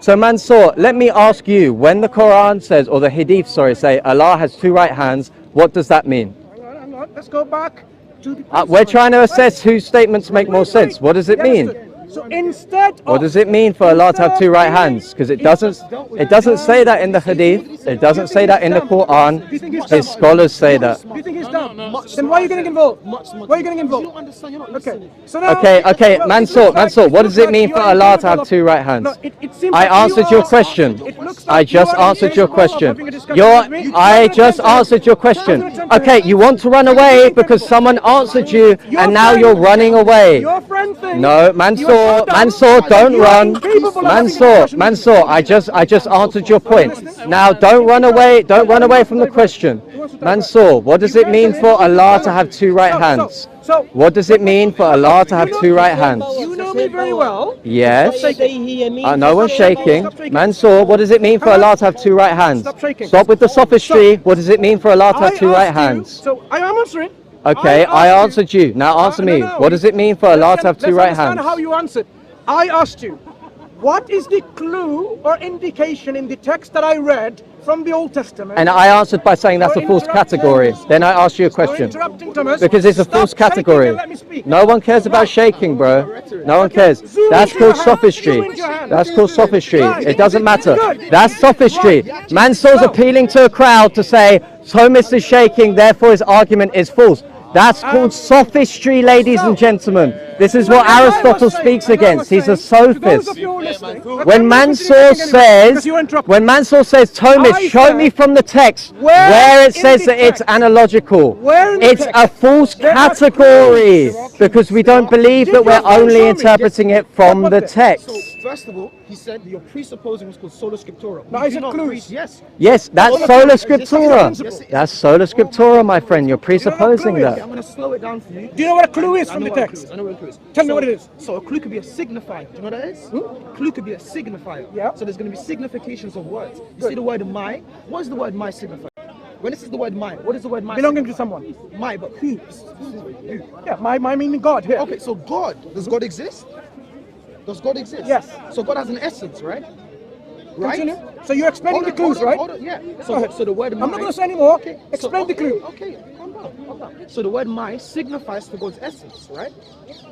So Mansur, let me ask you, when the Quran says, or the Hadith, sorry, say Allah has two right hands, what does that mean? Hang on. Let's go back to the We're trying to assess whose statements make more sense. What does it mean? So instead What does it mean for Allah to have two right hands? Because it doesn't say that in the Hadith. It doesn't say that in the Quran. His scholars say that. Do you think he's dumb? Then why are you getting involved? Why are you getting involved? You don't understand. You're not listening. So now, Okay, Mansur, what does it mean for Allah to have two right hands? I answered your question. I just answered your question. I just answered your question. Okay, you want to run away because someone answered you and now you're running away. No, Mansur, don't run. Mansur, I just answered your point. Now don't run away from the question. Mansur, what does it mean for Allah to have two right hands? What does it mean for Allah to have two right hands? You know me very well. Yes. No one's shaking. Mansur, what does it mean for Allah to have two right hands? Stop with the sophistry. What does it mean for Allah to have two right hands? So I am answering. Okay, I answered you. Now answer me. What does it mean for Allah to have two right hands? Let's understand how you answered. I asked you, what is the clue or indication in the text that I read from the Old Testament? And I answered by saying that's a false category. Then I asked you a question. Because it's a false category. No one cares about shaking, bro. No one cares. That's called sophistry. That's called sophistry. It doesn't matter. That's sophistry. Mansur's appealing to a crowd to say, Thomas is shaking, therefore his argument is false. That's called sophistry, ladies and gentlemen. This is what Aristotle speaks against. He's a sophist. When Mansur says, Thomas, show me from the text where it says that it's analogical. It's a false category because we don't believe that we're only interpreting it from the text. First of all, he said that you're presupposing what's called sola scriptura. Now is it clues? Yes, that's sola scriptura. That's sola scriptura, my friend. You're presupposing that. I'm going to slow it down for you. Do you know what a clue is from the text? I know what a clue is. Tell me what it is. So a clue could be a signifier. Do you know what that is? A clue could be a signifier. Yeah. So there's going to be significations of words. You see the word my? What does the word my signify? When this is the word my, what is the word my? Belonging to someone. My, but who? Yeah, my meaning God. Here. Okay, so God. Does God exist? Does God exist? Yes. So God has an essence, right? Continue. So you're explaining the clues, right? Yeah. So the word my. I'm not going to say anymore. Okay. Explain the clue. Okay. Calm down. So the word my signifies to God's essence, right?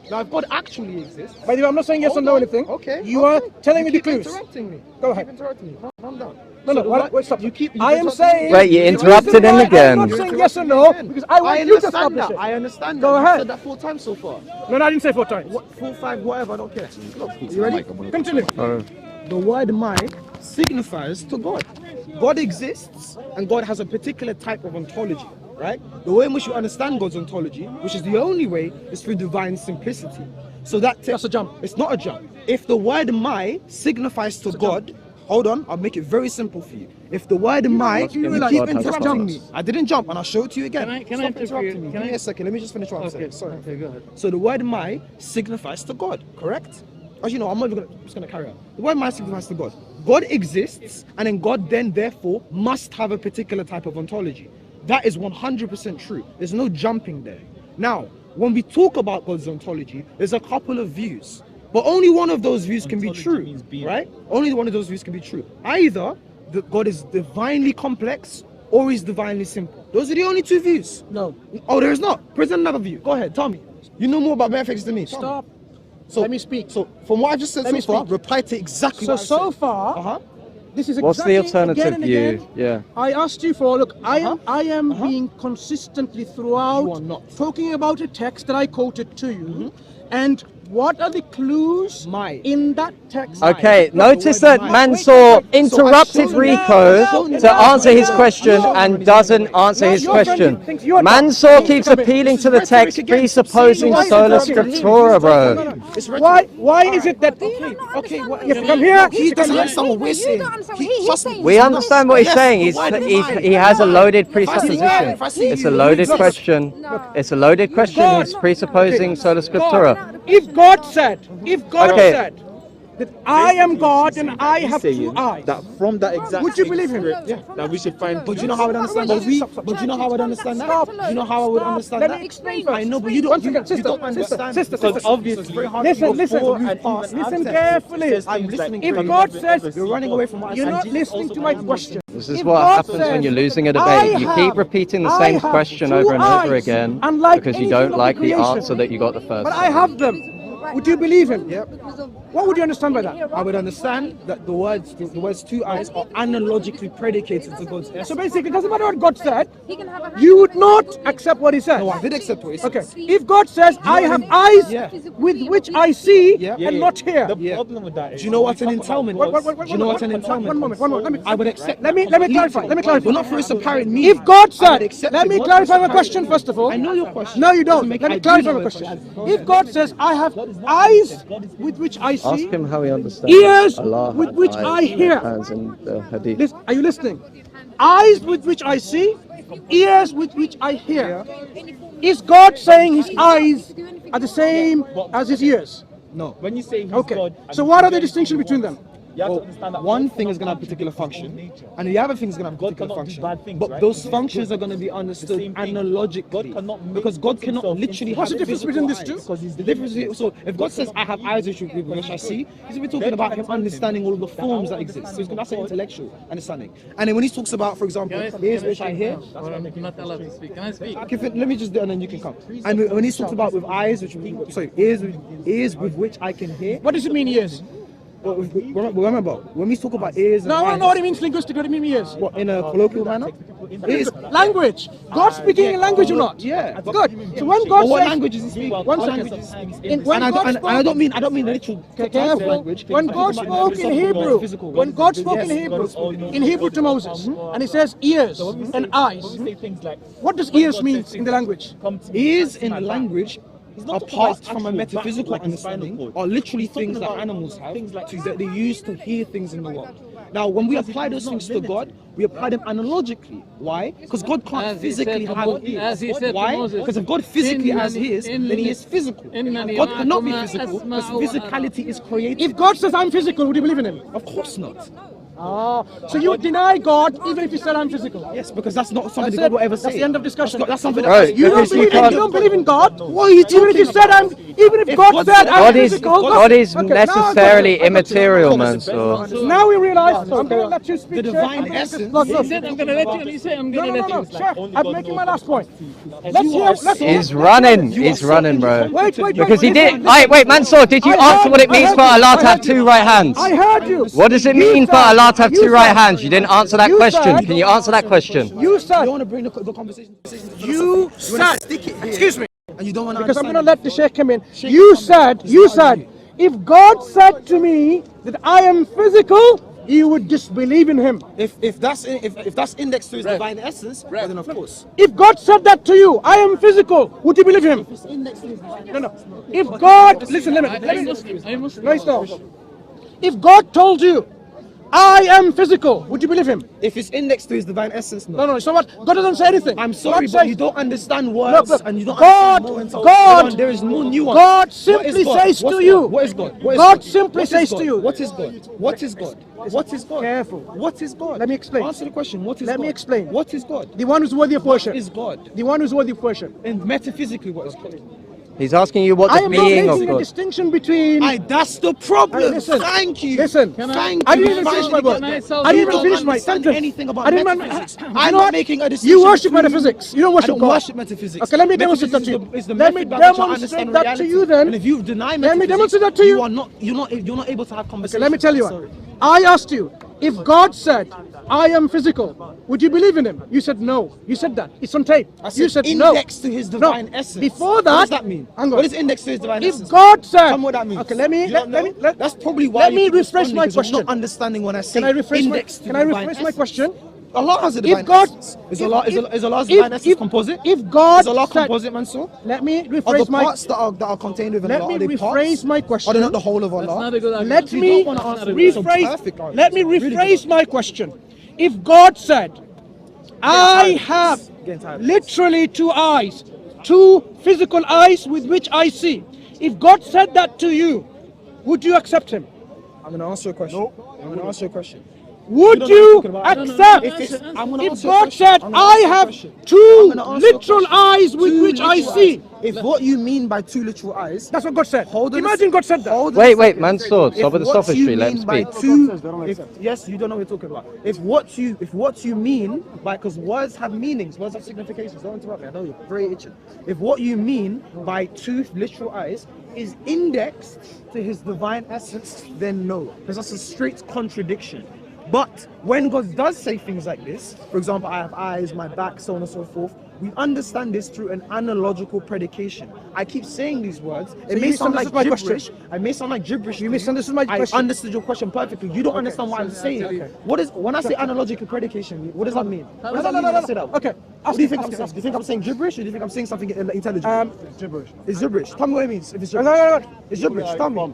Now, if God actually exists. By the way, I'm not saying yes or no anything. Okay. You are telling me the clues. Interrupting me. Go ahead. Keep interrupting me. Calm down. No, wait, stop. You I am saying. Wait, you interrupted him again. I'm not saying yes or no because I want you to establish it. I understand. Go that. ahead. You said that 4 times so far. No, I didn't say 4 times. 4, 5, whatever. I don't care. Look, you ready? Continue. The word my signifies to God. God exists and God has a particular type of ontology, right? The way in which you understand God's ontology, which is the only way, is through divine simplicity. So that's a jump. It's not a jump. If the word my signifies to God, hold on, I'll make it very simple for you. If the word my, you keep interrupting me. I didn't jump and I'll show it to you again. Can I interrupt you? Give me a second, let me just finish what I'm saying. Sorry. Okay, go ahead. So the word my signifies to God, correct? As you know, I'm just going to carry on. The word my signifies to God. God exists, and then God then therefore must have a particular type of ontology. That is 100% true. There's no jumping there. Now, when we talk about God's ontology, there's a couple of views. But only one of those views can be true, right? Only one of those views can be true. Either God is divinely complex or he's divinely simple. Those are the only 2 views. No. Oh, there is not. Present another view. Go ahead, tell me. You know more about metaphysics than me. Stop. So, let me speak. So from what I just said so far, reply to exactly what I said. So far, this is exactly what's the alternative again view? Again, yeah. I asked you for, look, I am being consistently throughout talking about a text that I quoted to you. And what are the clues in that text? Okay, notice that Mansur interrupted Rico to answer his question and doesn't answer his question. Mansur keeps appealing to the text, presupposing sola scriptura, bro. Why is it that... Okay, you have to come here. He doesn't understand what we're saying. We understand what he's saying. He has a loaded presupposition. It's a loaded question. It's a loaded question. He's presupposing sola scriptura. If God said, that I am God and I have two saying eyes. that from that exact Would you believe him? script, Yeah. that we should find. But do you know how I would understand that? But do you know how I would understand that? Do you know how I would understand Let that? me explain first. I know, but you don't. Once again, You sister, don't understand. sister, Because sister. obviously, it's very hard Listen, to listen, before and and past even listen after, carefully. it says I'm things like listening If very God carefully. says You're running away from what I you're said. not Jesus listening also to my commanded question. This is If what God happens when says, you're losing a I debate. You keep have- repeating the I same have question two over and over eyes, again unlike because you anything don't of like the creation. answer that you got the first But time. I have them. Would you believe him? Yep. What would you understand by that? I would understand that the words two eyes are analogically predicated to God's essence. So basically, it doesn't matter what God said, He can have a hand you would on not it. accept what he said. No, I did accept what he said. Okay, if God says, I have eyes Yeah. with which I see Yeah. and not hear. The Yeah. problem with that is, Do you know what an entailment Wait, was? wait, wait, Do you know what an entailment One moment, one moment. I would accept Let me that clarify. Let me clarify. But not for its apparent meaning. If God I said, would accept let it, me not clarify for my its question apparent first of all. meaning. I know your question. No, you don't. Doesn't make- Let me I do clarify know my your question. question. If God says, I have eyes with which I Ask see, him how he understands ears Allah with had which eyes I and hear. hands in the hadith. Listen, are you listening? Eyes with which I see, ears with which I hear. Is God saying his eyes are the same as his ears? No. when you say he's Okay. God, and So he what can are the do distinction anything he between them? wants, you have to understand that One God thing is going to have a cannot particular contradict function, God's nature. and the other thing is going to have a God particular cannot do function. bad things, But right? those He's functions good. are going to be understood same thing. analogically. God cannot make because God cannot himself literally into- have What's the difference physical between these two? eyes. Because the difference is, so if God says I have eyes which I see, he's going to be talking about him understanding all of the forms that exist. So that's an intellectual understanding. And then when he talks about, for example, ears which I hear, Or I'm not allowed to speak. Can I speak? let me just do it and then you can come. And when he talks about with eyes, ears with which I can hear. What does it mean, ears? Well, remember, when we talk about ears and No, I eyes, don't know what it means linguistically. What do you mean ears? what, in a colloquial manner? Ears. Language. God speaking in language or not? Yeah. Good. So when God But what says, language is he speaking? One What second. language is he speaking? In- when And God I spoke- don't mean the literal type of careful. language. When I'm God talking about spoke in physical, Hebrew, physical. when God spoke in Yes, Hebrew to Moses, and he says ears and eyes. When we say things like, What does when ears God mean says in things the like, language? "Come to me," Ears something in like the that. language, He's not talking apart about from a actual metaphysical back, like his spinal understanding, cord. are literally He's talking things that about animals have, things like that they use to hear things in the world. Now, when we apply those things to God, we apply them analogically. Why? Because God can't As he physically said to have Mo- ears. as he said to Why? Moses, Because if God physically has "Innani- ears, then he is physical. innani God cannot be ma'akuma physical because asma'u wa physicality is created. If God says I'm physical, would you believe in him? Of course not. Oh, so you deny God even if he said I'm physical? Yes, because that's not something That's that God it. will ever That's say. the end of discussion. That's something Right, that You don't because you believe in, can't- you don't believe in God. What are you Even if you talking said about? even if If God God said said I'm God is physical. God is Okay, now I got you, necessarily I got you. immaterial, God is the Mansur. best Now we realize I'm going to let you speak. The Chef. divine I'm gonna just essence- plug He in. said, I'm going to let you, and he said, I'm No, going no, to no, let no, you. Chef. Only I'm God making knows my the last point. constitution. Let's You hear. are Let's hear. He's running. You He's are running, so bro. incompetent. Because he listen, did. Wait, Mansur, did you answer what it means for Allah to have two right hands? I heard you. What does it You mean for said- Allah to have you two right said- hands? You didn't answer that you question. said- Can you answer that question? You said. You want to bring the conversation. You said. Stick it here, Excuse me. and you don't want to Because I'm understand going to let the it. Sheikh come in. Sheikh You come in. said, It's you not said, you. if God said to me that I am physical, you would disbelieve in him. If that's indexed to his divine essence, well, then of course. If God said that to you, I am physical, would you believe him? If it's indexed to his divine No, no. essence, If God, listen, let I'm me. Muslim. I'm Muslim. No, stop. If God told you, I am physical, would you believe him? if it's indexed to his divine essence, no. No, no. So what? God doesn't say anything. I'm sorry, God but says- you don't understand words, Look, and you don't God, understand more. God, there is no nuance. God What simply is God? says What's to God? you. What is God? What is God God? simply What is says God? to you. What is God? What is God? What is God? Careful. What is God? Let me explain. Answer the question. What is Let God? me explain. What is God? The one who's worthy of What worship. is God? The one who's worthy of worship. And metaphysically, what is God? He's asking you what I the am not being of making a God. distinction between. That's the problem. Hey, listen. Thank you. Listen. Thank I you. didn't even finish my word. Can I I solve didn't the even problem? finish my understand sentence. anything about I didn't metaphysics. You I'm know not what? making a You distinction worship between- metaphysics. You don't worship I don't God. worship metaphysics. Okay, let me demonstrate that Metaphysics to you. is the Let me method by which I demonstrate understand that to reality. you then. And if you deny Let me metaphysics, demonstrate that to you. You're not able to have Okay, conversations. let me tell you I'm what. sorry. I asked you, if God said, I am physical, would you believe in him? You said no. You said that. It's on tape. I You said said no. index to his divine No. essence. Before that, What does that mean? hang on. What is index to his divine If essence? God said, Tell me what that means. okay, let me You don't know? That's probably why let you me keep rephrase responding, my 'cause you're question. not understanding when I say Can I rephrase my index to Can I divine rephrase my essence. question? Allah has a divine God- essence. if- Is Allah's if- divine essence if- composite? if God is Allah said- composite, Mansur? Let me Are the rephrase my parts that are contained within Let Allah, me are they rephrase parts? my Are question. they not the whole of That's Allah? not a good argument. Let You me don't wanna answer with some perfect rephrase. arguments. Let me Really good rephrase my question. If God said, I have Getting tired. literally two eyes, two physical eyes with which I see. If God said that to you, would you accept him? I'm gonna answer a question. I'm gonna answer a question. Would don't know you what you're talking about. accept If it's- I'm gonna if answer a God question. said, I'm gonna I answer a have question. two I'm gonna answer a literal question. eyes with Two which I literal see? eyes. If what you mean by two literal eyes, That's what God said. hold on a Imagine sec- God said that. hold on a Wait, second. Mansur, If stop with the what sophistry, you let him mean by speak. two, yes, you don't know what you're talking about. If what you mean by, because words have meanings, words have significations. Don't interrupt me. I know you're very itching. If what you mean by two literal eyes is indexed to His divine essence, then no, because that's a straight contradiction. But when God does say things like this, for example, I have eyes, my back, so on and so forth, we understand this through an analogical predication. I keep saying these words. It you may sound like misunderstood my question. gibberish. I may sound like gibberish. You to misunderstood my I question. understood your question perfectly. You don't understand what I'm saying. What is when I say analogical predication? What does that mean? What does that mean when I say that? Okay. What do you think I'm saying? Do you think I'm saying gibberish, or do you think I'm saying something intelligent? Gibberish. It's gibberish. Tell me what it means. If it's No, gibberish. no, no. It's gibberish. Tell me.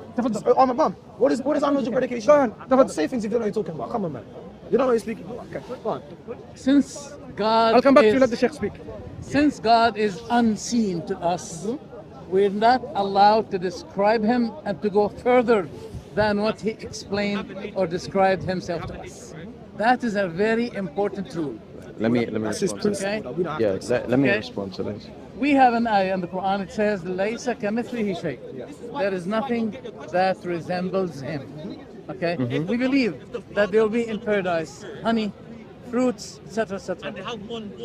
I'm a bum. What is analogical predication? Go on. Don't say things if you don't know what you're talking about. Come on, man. You don't know what you're speaking. Okay, go on. Since God I'll come back to is, you. Let the Sheikh speak. since God is unseen to us, we're not allowed to describe him and to go further than what he explained or described himself to us. That is a very important rule. Let me That's his respond to that. principle. We don't have Yeah, to. let me Okay. respond to this. We have an ayah in the Quran. It says, "لَيْسَ كَمِثْلِهِ شَيْءٍ." There is nothing that resembles him. Okay, we believe that there will be in paradise honey, fruits, etc., etc.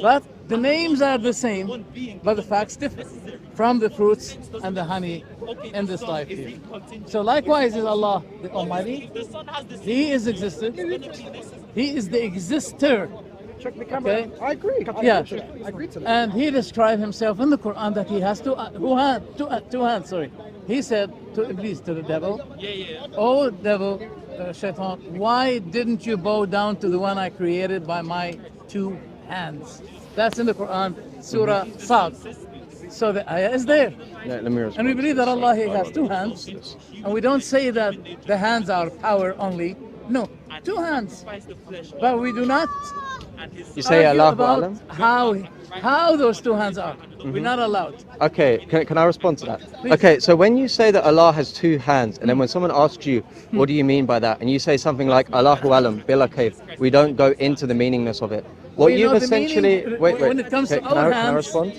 But the names are the same, but the facts differ from the fruits and the honey in this life here. So likewise is Allah the Almighty. He is existed. He is the exister. Check the camera. Okay. I agree. Yeah. I agree to that. And he described himself in the Quran that he has two hands. Sorry, he said to Iblis, to the devil, "Oh devil, Shaitan, why didn't you bow down to the one I created by my two hands?" That's in the Quran, Surah Sad. So the ayah is there, Let me respond. and we believe that Allah He has two hands, and we don't say that the hands are power only. No, two hands, but we do not. You say argue Allahu about Alam? how those two hands are. We're not allowed. Okay, can I respond to that? Please. Okay, so when you say that Allah has two hands, and then when someone asks you, what do you mean by that? And you say something like, Allahu Alam, Bila Kayf, we don't go into the meaningness of it. What We you've know the essentially... meaning Wait, when it comes to can our I hands. respond?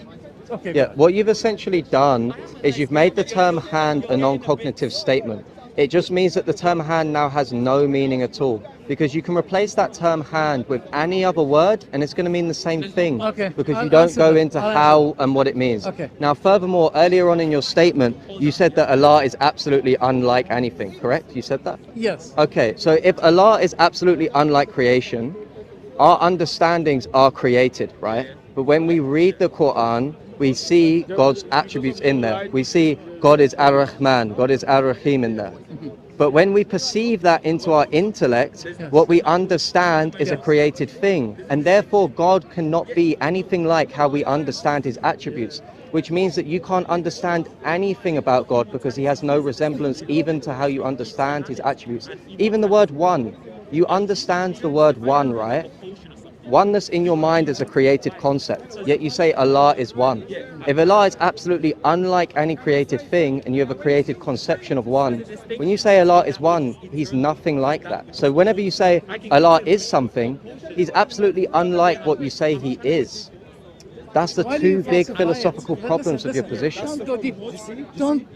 Okay. Yeah, what you've essentially done is you've made the term hand a non-cognitive statement. It just means that the term hand now has no meaning at all, because you can replace that term hand with any other word and it's going to mean the same thing. Okay, Because I'll you don't answer go that. into I'll how and what it means. Okay. Now, furthermore, earlier on in your statement, you said that Allah is absolutely unlike anything, correct? You said that? Yes. Okay, so if Allah is absolutely unlike creation, our understandings are created, right? But when we read the Quran, we see God's attributes in there. We see God is Ar-Rahman, God is Ar-Rahim in there. But when we perceive that into our intellect, what we understand is a created thing. And therefore, God cannot be anything like how we understand his attributes, which means that you can't understand anything about God because he has no resemblance even to how you understand his attributes. Even the word one, you understand the word one, right? Oneness in your mind is a created concept, yet you say Allah is one. If Allah is absolutely unlike any created thing and you have a created conception of one, when you say Allah is one, he's nothing like that. So whenever you say Allah is something, he's absolutely unlike what you say he is. That's the Why do you two big falsify it? philosophical problems Listen, of your position. Don't go deep.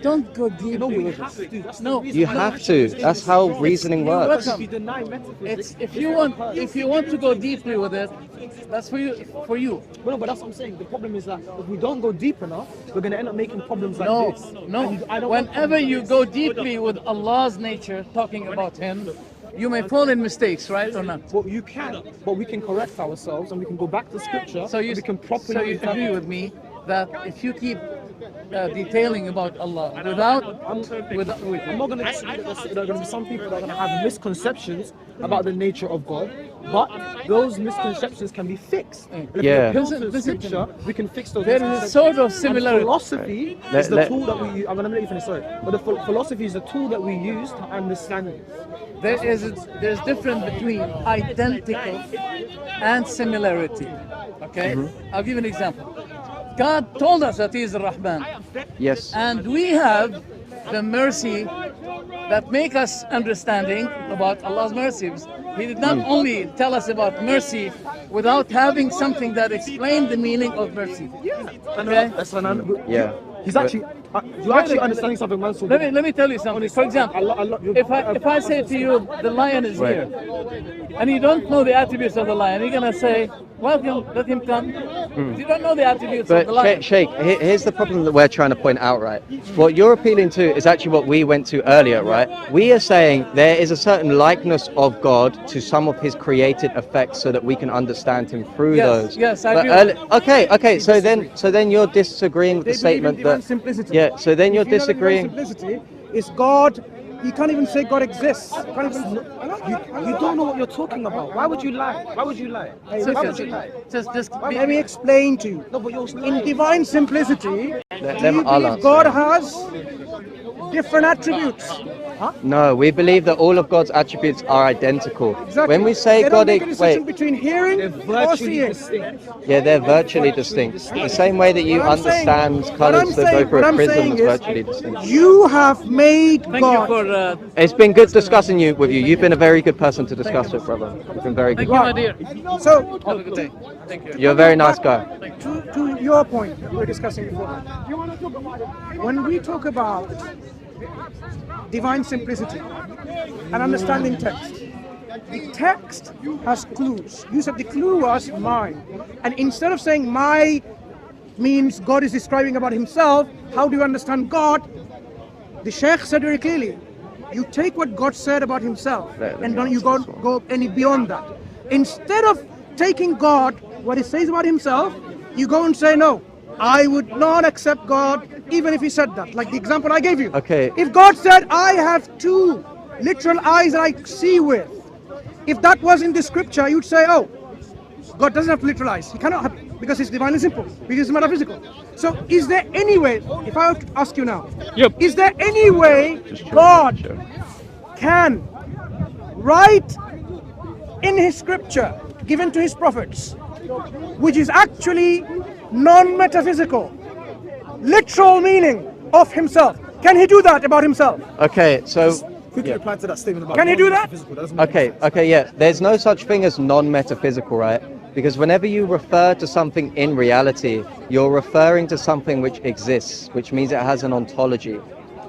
Don't go deep. No, we with have this. to. That's the No, reason. You have to. That's how reasoning You're works. welcome. If you deny metaphysics, It's if you want to go deeply with it, that's for you. For you. no, but that's what I'm saying. The problem is that if we don't go deep enough, we're going to end up making problems like No, this. no. And I don't want Whenever you go deeply with Allah's nature, talking about Him, you may fall in mistakes, right or not? Well, you can, but we can correct ourselves and we can go back to scripture. So you and we can properly. so you agree with me that if you keep detailing about Allah without I'm not going to say that there are going to be some people that are going to have misconceptions about the nature of God, but those misconceptions can be fixed. And if Yeah. we appeal to Listen to scripture, we can fix those there is a misconceptions. sort of And similarity. philosophy is the tool that we use. I'm going to let you finish, sorry. But the philosophy is the tool that we use to understand it. There's difference between identical and similarity. Okay, I'll give you an example. God told us that He is Rahman, Yes. and we have the mercy that make us understanding about Allah's mercies. He did not only tell us about mercy without having something that explained the meaning of mercy. Okay? Yeah. He's actually, you're actually understanding something, Mansur. Let me tell you something. For example, if I say to you, the lion is here, and you don't know the attributes of the lion, you're gonna say, welcome, let him come. You don't know the attributes of the But lion. Sheikh, here's the problem that we're trying to point out, right? What you're appealing to is actually what we went to earlier, right? We are saying there is a certain likeness of God to some of his created effects so that we can understand him through those. Yes, I But agree. okay, so then you're disagreeing with the statement divine that simplicity. yeah, so then you're If you know that divine disagreeing. simplicity is God. You can't even say God exists. You can't even. You don't know what you're talking about. Why would you lie? Why would you lie? Why would you lie? Let me explain to you. No, but you're In divine simplicity, Let do them you all believe answer. God has different attributes? No, we believe that all of God's attributes are identical. Exactly. When we say they God, don't make a distinction wait, between hearing or seeing. yeah, they're virtually distinct. The same way that you What I'm saying- understand what colours I'm that go saying- through what a I'm prism saying is is, virtually distinct. You have made Thank God. you for. It's been good discussing you with you. You've been a very good person to discuss with, brother. You've been very good. Thank you, my dear. So, Have a good day. Thank you. You're a very nice guy. to your point that we were discussing before, when we talk about divine simplicity and understanding text, the text has clues. You said the clue was mine, and instead of saying my means God is describing about himself, how do you understand God? The Sheikh said very clearly, you take what God said about himself and don't you go any beyond that. Instead of taking God, what he says about himself, you go and say, no, I would not accept God even if he said that. Like the example I gave you. Okay. If God said, I have two literal eyes that I see with, if that was in the scripture, you'd say, oh, God doesn't have literal eyes. He cannot have, because it's divinely simple, because it's metaphysical. So is there any way, if I were to ask you now, is there any way God can write in his scripture given to his prophets, which is actually non-metaphysical, literal meaning of himself? Can he do that about himself? Okay, so Quickly reply to that statement about Can you do that? non-metaphysical. That doesn't make okay, okay, yeah. There's no such thing as non-metaphysical, right? Because whenever you refer to something in reality, you're referring to something which exists, which means it has an ontology,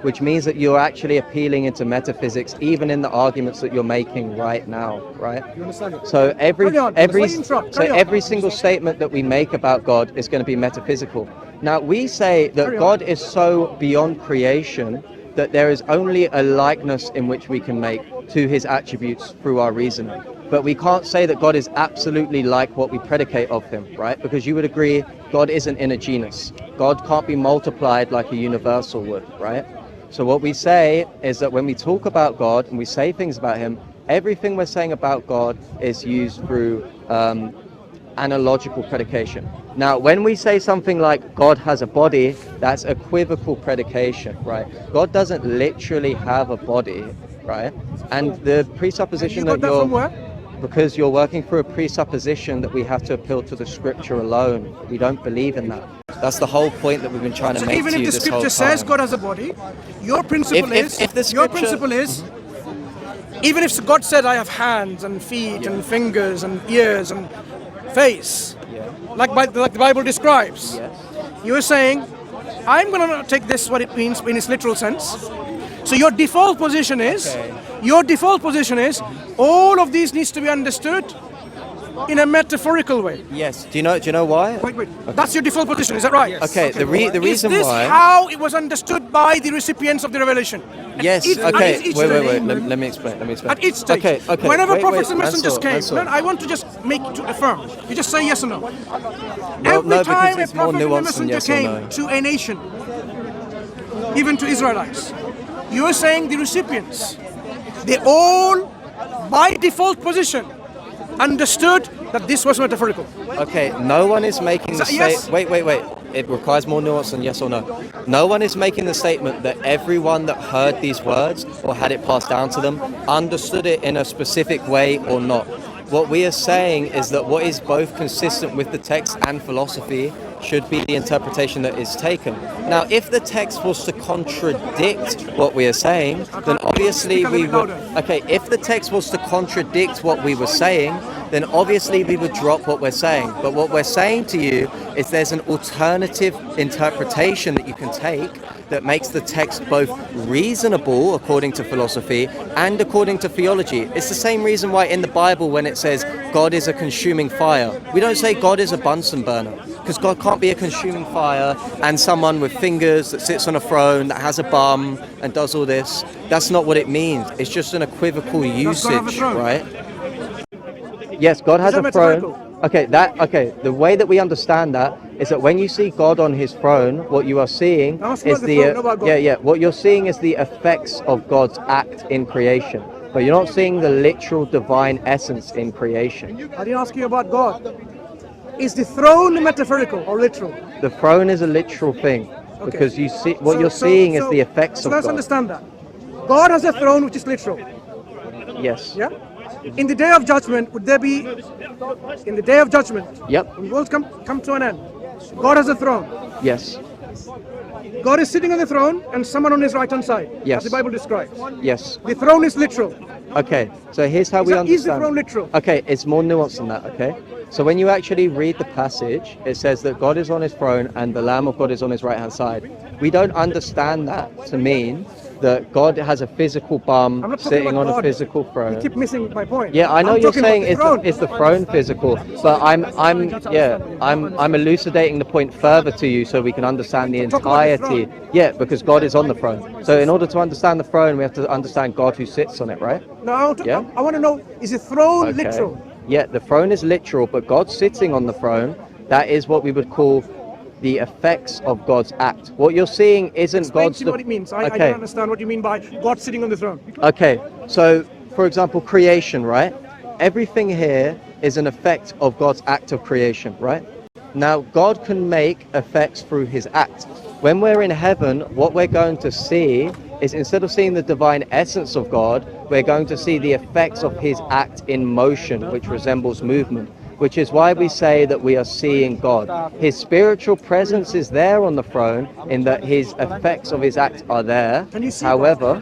which means that you're actually appealing into metaphysics, even in the arguments that you're making right now, right? You understand it? So Carry on. Before you interrupt, carry on. every single statement that we make about God is going to be metaphysical. Now we say that Carry on. God is so beyond creation that there is only a likeness in which we can make to his attributes through our reasoning. But we can't say that God is absolutely like what we predicate of him, right? Because you would agree God isn't in a genus. God can't be multiplied like a universal would, right? So what we say is that when we talk about God and we say things about him, everything we're saying about God is used through analogical predication. Now, when we say something like God has a body, that's equivocal predication, right? God doesn't literally have a body, right? And the presupposition You got that from where? because you're working through a presupposition that we have to appeal to the scripture alone. We don't believe in that. That's the whole point that we've been trying to So make even to you if the this whole scripture says time. God has a body, your principle If the your scripture- principle is, even if God said I have hands and feet and fingers and ears and face, like the Bible describes, you're saying, I'm going to take this what it means in its literal sense. So your default position is, all of these needs to be understood in a metaphorical way. Yes. Do you know why? Wait. That's your default position, is that right? Okay. The reason Is this why. how it was understood by the recipients of the revelation? Yes. At Okay. each Wait. stage. Let me explain. At each stage. Okay. Whenever wait, prophets wait, and messengers Mansur, came, Mansur. I want to just make it to affirm. You just say yes or no. Well, Every no, because time a it's more prophet and a nuanced than messenger yes or came no. to a nation, even to Israelites, you are saying the recipients, they all, by default position, understood that this was metaphorical. Okay, no one is making the Is that yes? statement. Wait. It requires more nuance than yes or no. No one is making the statement that everyone that heard these words or had it passed down to them understood it in a specific way or not. What we are saying is that what is both consistent with the text and philosophy should be the interpretation that is taken. Now, if the text was to contradict what we are saying, then obviously we would... Okay, if the text was to contradict what we were saying, then obviously we would drop what we're saying. But what we're saying to you is there's an alternative interpretation that you can take that makes the text both reasonable according to philosophy and according to theology. It's the same reason why in the Bible when it says God is a consuming fire, we don't say God is a Bunsen burner, because God can't be a consuming fire and someone with fingers that sits on a throne that has a bum and does all this. That's not what it means. It's just an equivocal usage, right? Yes, God has a throne. Okay, the way that we understand that is that when you see God on his throne, what you are seeing is what you're seeing is the effects of God's act in creation. But you're not seeing the literal divine essence in creation. I didn't ask you about God. Is the throne metaphorical or literal? The throne is a literal thing because you see what you're seeing is the effects of God. Let's understand that. God has a throne which is literal. Yes. Yeah? In the day of judgment, would there be, in the day of judgment, Yep. when the world come to an end, God has a throne. Yes. God is sitting on the throne and someone on his right hand side, Yes. as the Bible describes. Yes. The throne is literal. Okay, so here's how we understand. Is the throne literal? Okay, it's more nuanced than that, okay? So when you actually read the passage, it says that God is on his throne and the Lamb of God is on his right hand side. We don't understand that to mean that God has a physical bum sitting on a physical throne. You keep missing my point. Yeah, I know you're saying is the throne physical, but I'm elucidating the point further to you so we can understand the entirety. Yeah, because God is on the throne. So in order to understand the throne, we have to understand God who sits on it, right? No, I want to know, is the throne literal? Yeah, the throne is literal, but God sitting on the throne, that is what we would call the effects of God's act. What you're seeing isn't Explain God's... to me what it means. I don't understand what you mean by God sitting on the throne. Okay, so for example, creation, right? Everything here is an effect of God's act of creation, right? Now, God can make effects through his act. When we're in heaven, what we're going to see is instead of seeing the divine essence of God, we're going to see the effects of his act in motion, which resembles movement. Which is why we say that we are seeing God. His spiritual presence is there on the throne in that his effects of his act are there. Can you see However,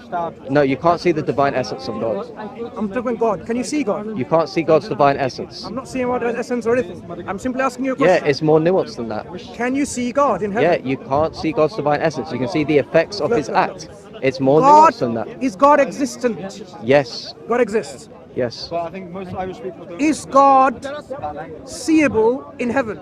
no, you can't see the divine essence of God. I'm talking God. Can you see God? You can't see God's divine essence. I'm not saying about essence or anything. I'm simply asking you a question. Yeah, it's more nuanced than that. Can you see God in heaven? Yeah, you can't see God's divine essence. You can see the effects of his act. It's more nuanced than that. Is God existent? Yes. God exists. Yes. But I think most Irish people don't. Is God seeable in heaven?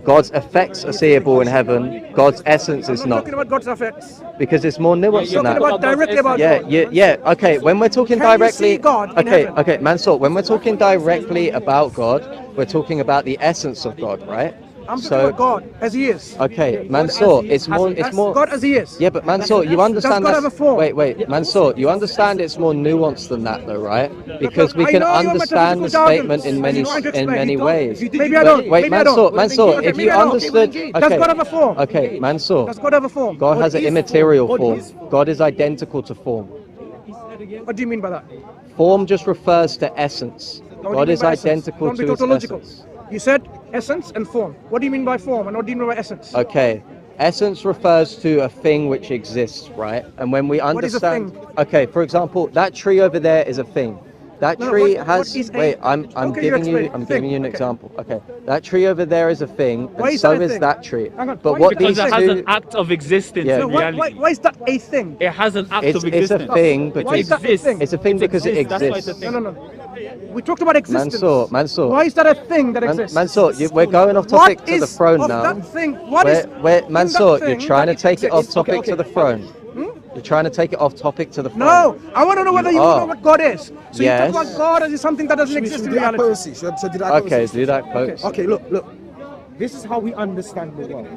God's effects are seeable in heaven. God's essence is I'm not. talking about God's effects. Because it's more nuanced than I'm talking that. about directly about God. Yeah. Okay, when we're talking Can you directly, see God in heaven? okay, Mansur. When we're talking directly about God, we're talking about the essence of God, right? I'm talking about God as he is. Okay, Mansur, it's more. God as he is. Yeah, but Mansur, you understand Does God that. have a form? Wait, Mansur, you understand it's more nuanced than that, though, right? Because we I can know your understand the metaphysical statement in jargon. many ways. Maybe I don't. Wait, Maybe I don't. Mansur, if you understood, Does God have a form? Okay, Mansur, Does God have a form? God has an immaterial form. God is identical to form. What do you mean by that? Form just refers to essence. God is identical to his essence. You said essence and form. What do you mean by form and what do you mean by essence? Okay, essence refers to a thing which exists, right? And when we understand, What is a thing? okay, for example, that tree over there is a thing. That tree has. Wait, I'm giving you an example. Okay, that tree over there is a thing, and so is that tree. But what Because these it has two? an act of existence Yeah. in Why reality. is that a thing? It has an act It's of a existence. thing Why because is that a thing? it's a thing because it That's why it's a exists. thing. No. We talked about existence. Mansur. Why is that a thing that exists? Mansur, we're going off topic to the throne now. That thing? What is Mansur, that you're thing trying to that take it off exists? topic to the throne. You're trying to take it off topic to the throne. No, I want to know whether you know what God is. So Yes. you talk about God as something that doesn't exist in reality. Okay, do that quote. Okay, look. This is how we understand the world.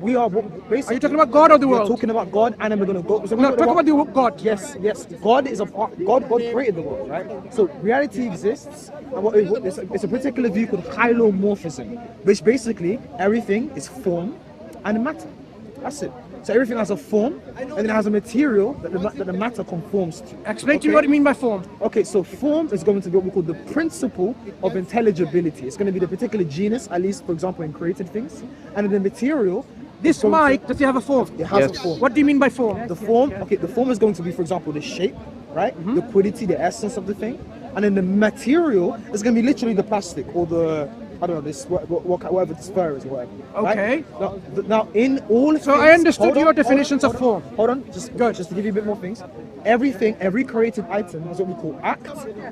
We are basically. Are you talking about God or the We're world? talking about God, and then we're gonna go. So No, talk about the God. Yes. God is a part. God created the world, right? So reality exists, and it's a particular view called hylomorphism, which basically everything is form and matter. That's it. So everything has a form, and then it has a material that the matter conforms to. Explain to me what you mean by form. Okay, so form is going to be what we call the principle of intelligibility. It's going to be the particular genus, at least for example in created things, and then the material. This mic, does it have a form? It has Yes. a form. What do you mean by form? The form, okay, the form is going to be, for example, the shape, right? The quality, the essence of the thing, and then the material is going to be literally the plastic or the, I don't know, this whatever the sphere is, or whatever. Okay. Right? Now, in all. So I understood your definitions of form. Hold on, just to give you a bit more things. Every created item has what we call act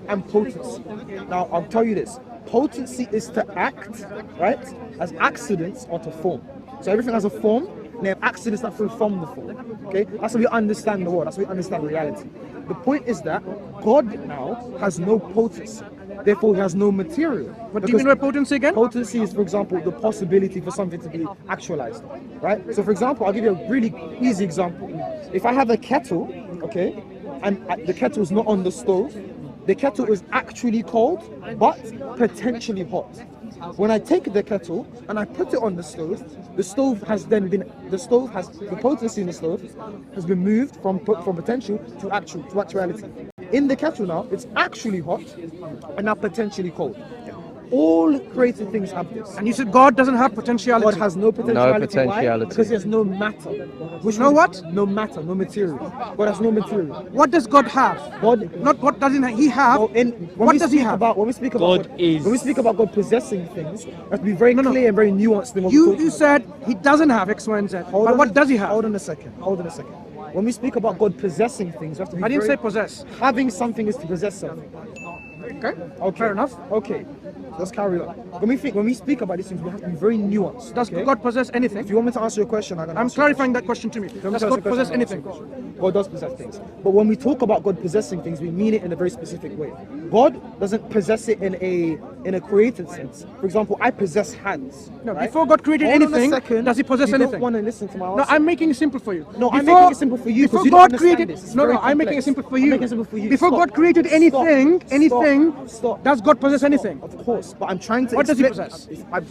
and potency. Now, I'll tell you this: potency is to act, right? As accidents are to form. So everything has a form, and they have accidents that flow from the form. Okay, that's how we understand the world. That's how we understand reality. The point is that God now has no potency, therefore he has no material. What do you mean by potency again? Potency is, for example, the possibility for something to be actualized, right? So, for example, I'll give you a really easy example. If I have a kettle, okay, and the kettle is not on the stove, the kettle is actually cold, but potentially hot. When I take the kettle and I put it on the stove has then been, the potency in the stove has been moved from potential to actuality. In the kettle now, it's actually hot and now potentially cold. All created things have this. And you said God doesn't have potentiality. God has no potentiality. No potentiality. Why? Because he has no matter. Which No what? No matter, no material. God has no material. What does God have? God, Not what doesn't he have. well, What does he have? When we speak about when we speak about God possessing things, we have to be very clear and very nuanced in what we talk You about. said he doesn't have X, Y, and Z. But what does he have? Hold on a second. When we speak about God possessing things, we have to be I didn't very, say possess. having something is to possess something. Okay. Fair enough. Okay. Let's carry on. When we speak about these things, we have to be very nuanced. Does okay? God possess anything? If you want me to answer your question, I'm clarifying that question to me. Does God possess anything? God does possess things. But when we talk about God possessing things, we mean it in a very specific way. God doesn't possess it in a created sense. For example, I possess hands. No, right? before God created Hold on a anything, second. does he possess You anything? don't want to listen to my answer. No, I'm making it simple for you. No, I'm making it simple for you Before because you don't God understand created, this. It's no, very I'm making it complex. simple for I'm you. making it simple for you. Before Stop. God created Stop. anything, Stop. does God possess anything? Of course, but I'm trying to. What does he explain- possess?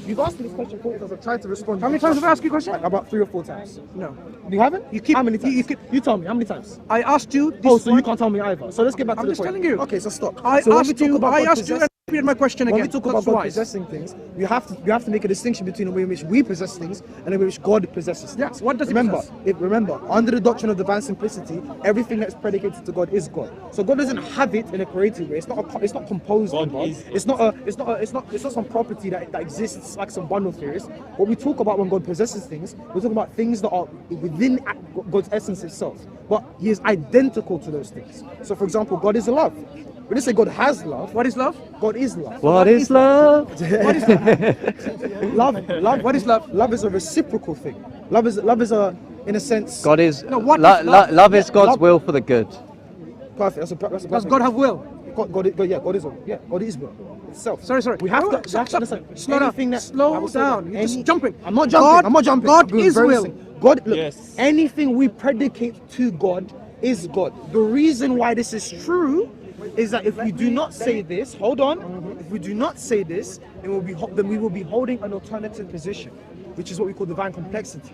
You've asked me this question before because I've tried to respond. How many times have I asked you a question? Like about 3 or 4 times. No. You haven't? You keep- How many times? you You tell me how many times. I asked you this Oh, so you one- can't tell me either. So let's get back to I'm the just point. telling you. Okay, so stop. I So when we asked talk you, about I God asked you and possessing- repeated my question When again. we talk about That's God wise. possessing things, you have to make a distinction between the way in which we possess things and the way in which God possesses things. Yes, what does he remember? possess? Remember, under the doctrine of divine simplicity, everything that's predicated to God is God. So God doesn't have it in a creative way. It's not composed in God. It's not some property that exists like some bundle theories. What we talk about when God possesses things, we're talking about things that are within God's essence itself. But He is identical to those things. So, for example, God is love. We didn't say God has love. What is love? God is love. What is love? What is love? Love. What is love? Love is a reciprocal thing. Love is a, in a sense. God is No, what is love? love is God's Love- will for the good. Perfect. That's a Does God have will? God is will itself. Sorry. We have Wait, to. stop. Slow Slow down. Slow down. You're just jumping. I'm not jumping. God I'm being is very will. simple. God. Look. Yes. Anything we predicate to God is God. The reason why this is true is that if we do not say this, hold on. If we do not say this, then we will be holding an alternative position, which is what we call divine complexity.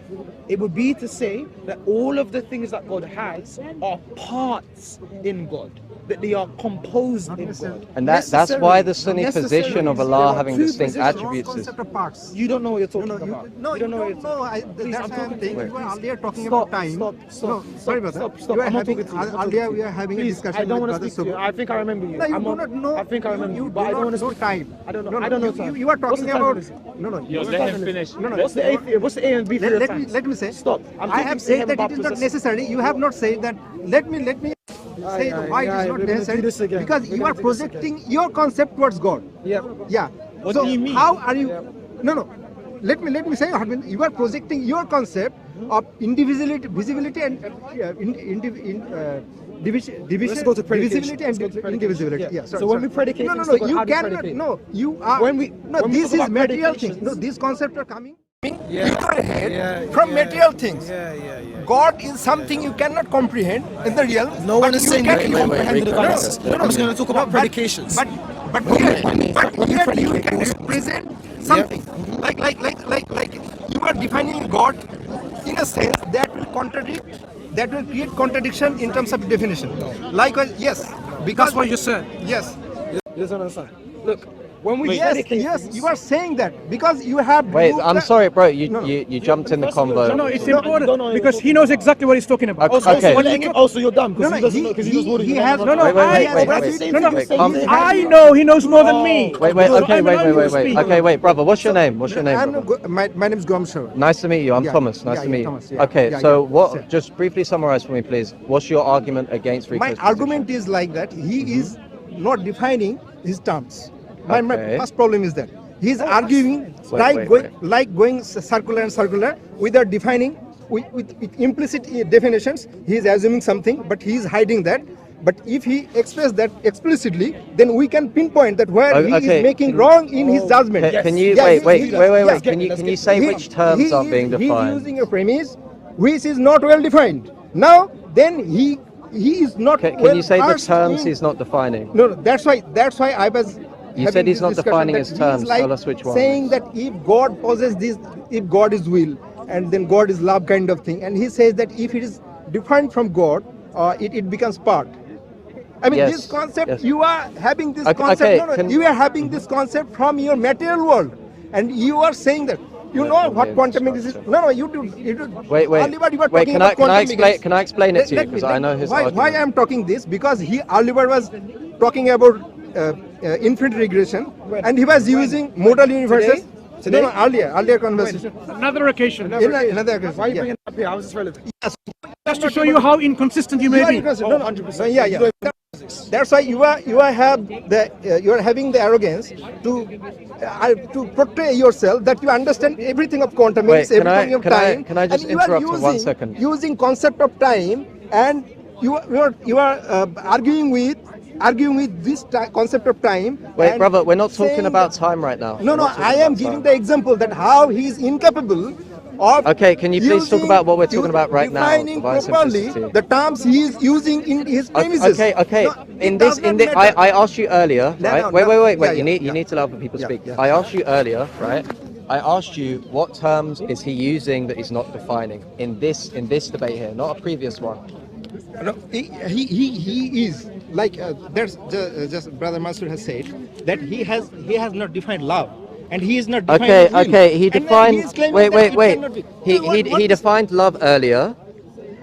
It would be to say that all of the things that God has are parts in God, that they are composed in God. And that's why the Sunni position of Allah having distinct attributes is. Concept of parts. You don't know what you're talking about. You don't know. That's why I'm saying. You are earlier talking about time. Stop. No, sorry, brother. Stop. You are I'm not having, talking to you. earlier we are having a Please, discussion I don't with want to Brother speak to you. Subbu. I think I remember you. No, you I'm do not know. I think I remember you, but I don't want to know speak. time. I don't know. No, I don't know you- time. You are What's the talking time about. is it? No. Let him finish. What's the A and B for your time? Let me say. Stop. I have said that it is not necessary. You have not said that. Let me say why it is not we're gonna do this necessary. again. Because We're you gonna are do this again. projecting your concept towards God. Yeah. Yeah. What So do you mean? how are you? No. Let me say, Harvind, you are projecting your concept of indivisibility, visibility, and division. Let's go to predication. Divisibility and Let's go to predication. indivisibility. Yeah. Yeah. So when we predicate no, things to God, you how do you cannot. predicate? No, you are. When we this talk is about material predications- things. No, these concepts are coming. From material things. God is something you cannot comprehend in the real. No one is you saying can that you comprehend the divine essence. No, I'm just going to talk about but- predications. But here you can represent something like you are defining God in a sense that will contradict, that will create contradiction in terms of definition. Likewise, yes, because That's what you said. yes, You just understand? Look, when we yes, predicate yes, things- you are saying that because you have. Wait, removed I'm the- sorry, bro. You No, no. you jumped in the First of all, convo. No, it's No, important no, no, because he knows exactly what he's talking about. Okay. Also, Okay. letting him, also you're dumb because No, he no, doesn't know because he was he has No, no, Wait, wait, wait, I, wait, no, wait, no, no, wait, I know he knows more than me. Wait, wait, So okay, I'm wait, allowing wait, you wait, to wait. speak. Okay, wait, brother. What's your name? What's your name, I'm brother? my name is Gomshar. Nice to meet you. I'm Yeah, Thomas. Nice yeah, to yeah, meet you. Thomas, yeah. Okay, Yeah, so yeah. what? Sure. Just briefly summarize for me, please. What's your argument against free My position? argument is like that he is not defining his terms. My Okay. first problem is that he's arguing wait, like going circular and circular without defining with implicit definitions. He is assuming something, but he is hiding that. But if he expresses that explicitly, then we can pinpoint that where he Okay, is making can- wrong in his judgment. Can you Yeah, wait? he- Wait, he- wait, wait, yeah. wait. Can you say He- which terms he are is- being He's defined? using a premise which is not well defined. Now, then he is not. Can you say the versed terms in- he's not defining? No, no, that's why I was. You having said he's this not discussion defining that his he's terms. like Tell us which one. saying that if God possesses this, if God is will, and then God is love, kind of thing, and he says that if it is defined from God, it becomes part. I mean, Yes, this concept, yes. you are having this Okay, concept. okay, No, no, can- you are having this concept from your material world, and you are saying that. You Yeah, know from what the quantum mechanics is? structure. No, you do. Wait, wait. Oliver, you were Wait, talking can about I quantum explain? mechanics. Can I explain it to you? Let me- Because I know his why argument. I am talking this, because Oliver was talking about infinite regression, and he was using modal universes. Today? No, earlier conversation. Another occasion. Another occasion. Why are you Yeah. bringing it up here? How is this relevant? Just to show you how inconsistent you You may are be. interested. No, no, 100%. Yeah, yeah. That's why you are having the arrogance to portray yourself that you understand everything of quantum Wait, mechanics, everything of can I- time. can I just and you are interrupt for 1 second? using concept of time, and you are arguing with this concept of time. Wait, and brother. We're not talking saying about that- time right now. No, We're no. not talking I am about giving time. the example that how he is incapable of. Okay, can you please talk about what we're talking about right now, Defining divine properly simplicity? the terms he is using in his premises. Okay. No, In it this, does in not the, matter. I asked you earlier, No, right? no, Wait. yeah, You yeah, need to allow for people to Yeah, speak. yeah. I asked you earlier, right? I asked you what terms is he using that he's not defining in this debate here, not a previous one. No, he is like there's just Brother Mansur has said that he has not defined love, and he is not defining will. Okay. He And then defined. he is claiming Wait. that it cannot be. He No, what he is- defined love earlier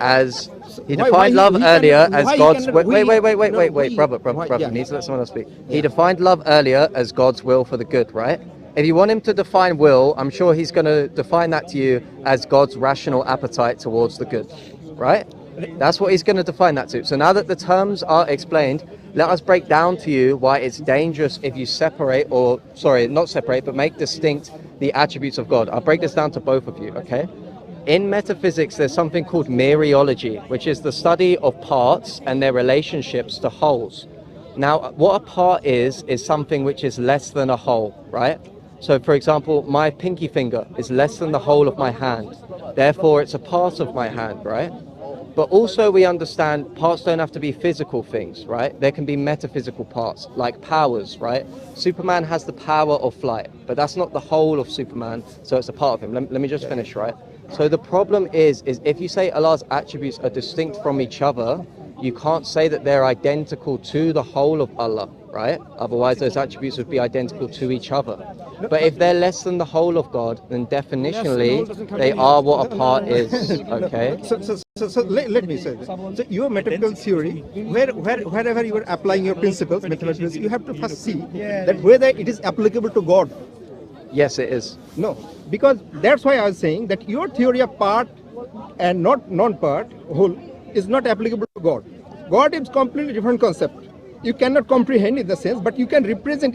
as. He Why- defined why he- love he earlier cannot- as why he God's. cannot- Wait, we- wait, no, brother. why- You yeah. need to let someone else speak. He Yeah. defined love earlier as God's will for the good, right? If you want him to define will, I'm sure he's going to define that to you as God's rational appetite towards the good, right? That's what he's going to define that to. So now that the terms are explained, let us break down to you why it's dangerous if you separate, or sorry, not separate, but make distinct the attributes of God. I'll break this down to both of you, okay? In metaphysics, there's something called mereology, which is the study of parts and their relationships to wholes. Now, what a part is something which is less than a whole, right? So, for example, my pinky finger is less than the whole of my hand. Therefore, it's a part of my hand, right? But also we understand parts don't have to be physical things, right? There can be metaphysical parts, like powers, right? Superman has the power of flight, but that's not the whole of Superman, so it's a part of him. Let me just finish, right? So the problem is if you say Allah's attributes are distinct from each other, you can't say that they're identical to the whole of Allah, right? Otherwise those attributes would be identical to each other. But if they're less than the whole of God, then definitionally they are what a part is, okay? So let me say this. So your mathematical theory, wherever you are applying your principles, mathematics, you have to first see that whether it is applicable to God. Yes, it is. No, because that's why I was saying that your theory of part and not non-part whole is not applicable to God. God is completely different concept. You cannot comprehend in the sense, but you can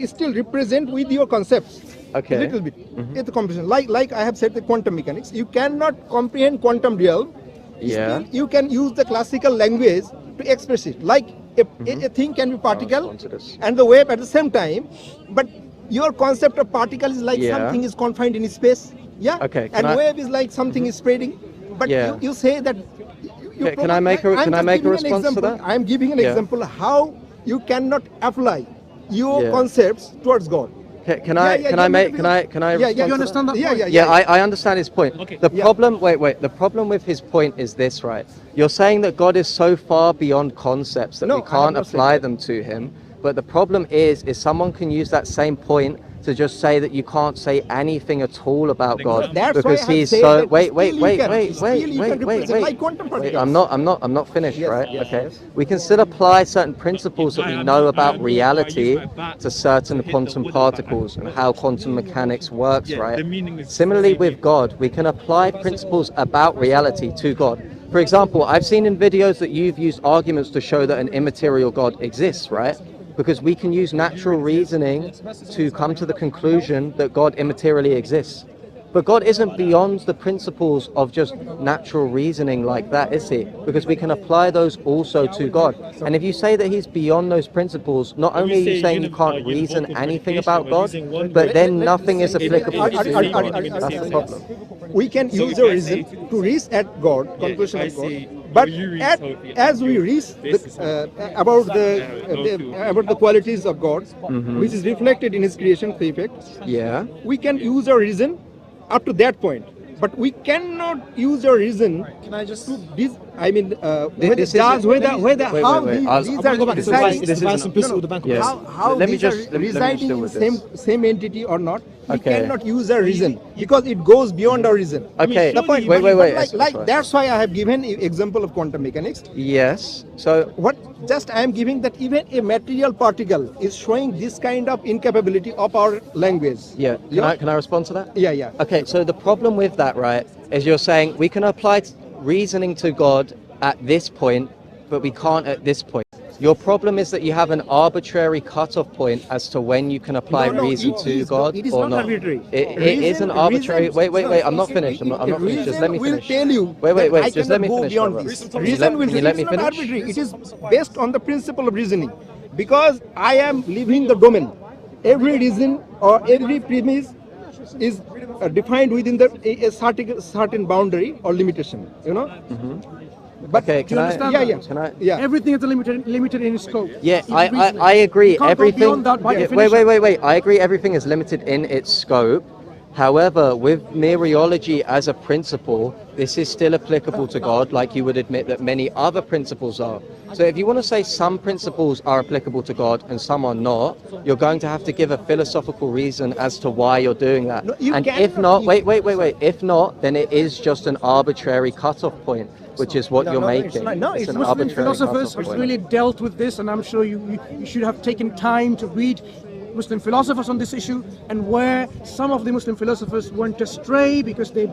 still represent with your concepts. Okay. A little bit. It's a comprehension. Like I have said, the quantum mechanics, you cannot comprehend quantum realm. Yeah. Still, you can use the classical language to express it. Like a thing can be particle respond to this. and the wave at the same time, but your concept of particle is like Yeah. something is confined in space. Yeah. Okay, And can I- wave is like something is spreading. But Yeah. you say that. Okay, can I make a response to that? I'm giving an Yeah. example how you cannot apply your Yeah. concepts towards God. Can I You understand that point? Yeah, I understand his point. Okay. The problem, wait. The problem with his point is this, right? You're saying that God is so far beyond concepts that No, we I have can't not said apply that. them to him. But the problem is someone can use that same point to just say that you can't say anything at all about God That's why because I have he's said so. that Wait. still you can represent like quantum Wait, particles. I'm not finished, Yes, right? yes, Okay. yes. We can still apply certain principles that we know about reality to certain quantum particles and how quantum mechanics works, right? Similarly with God, we can apply principles about reality to God. For example, I've seen in videos that you've used arguments to show that an immaterial God exists, right? Because we can use natural reasoning to come to the conclusion that God immaterially exists. But God isn't beyond the principles of just natural reasoning like that, is he? Because we can apply those also to God. And if you say that he's beyond those principles, not only are you saying you can't reason anything about God, but then nothing is applicable to God. That's the problem. We can use a reason to reach at God, conclusion of God. But as we reach about the qualities of God, which is reflected in His creation effect, Yeah. we can use a reason up to that point. But we cannot use a reason. Can I just? This isn't- how wait. these are residing. This divine isn't- simplicity with the bank of Yeah. Christ. How Let me these are just- let me residing deal in with same entity or not. We Okay. cannot use a reason because it goes beyond our reason. Okay. The point, Wait. that's why I have given an example of quantum mechanics. Yes. So I am giving that even a material particle is showing this kind of incapability of our language. yeah. Can I respond to that? Yeah. Okay, so the problem with that, right, is you're saying we can apply reasoning to God at this point, but we can't at this point. Your problem is that you have an arbitrary cutoff point as to when you can apply No, reason it to is God not- it is or not not. arbitrary. It is an arbitrary. Wait. I'm not finished. I'm not finished. Just let me Reason finish. will tell you Wait. that I Just let me cannot go finish. beyond brother. this. Can Reason will you tell let me it's not finish? arbitrary. It is based on the principle of reasoning. Because I am leaving the domain. Every reason or every premise is defined within a certain boundary or limitation. You know. But Okay, Do you understand yeah, that? yeah. Can I? Yeah. Everything is limited in scope. Yeah, in I reasoning. agree. You can't go Everything. beyond that by Yeah, definition. wait. I agree. Everything is limited in its scope. However, with mereology as a principle, this is still applicable to God, like you would admit that many other principles are. So if you want to say some principles are applicable to God and some are not, you're going to have to give a philosophical reason as to why you're doing that. No, you and cannot- if not, wait. If not, then it is just an arbitrary cutoff point, which is what you're it's making. not. No, it's it's an Muslim arbitrary philosophers cutoff have point. really dealt with this, and I'm sure you should have taken time to read Muslim philosophers on this issue, and where some of the Muslim philosophers went astray because they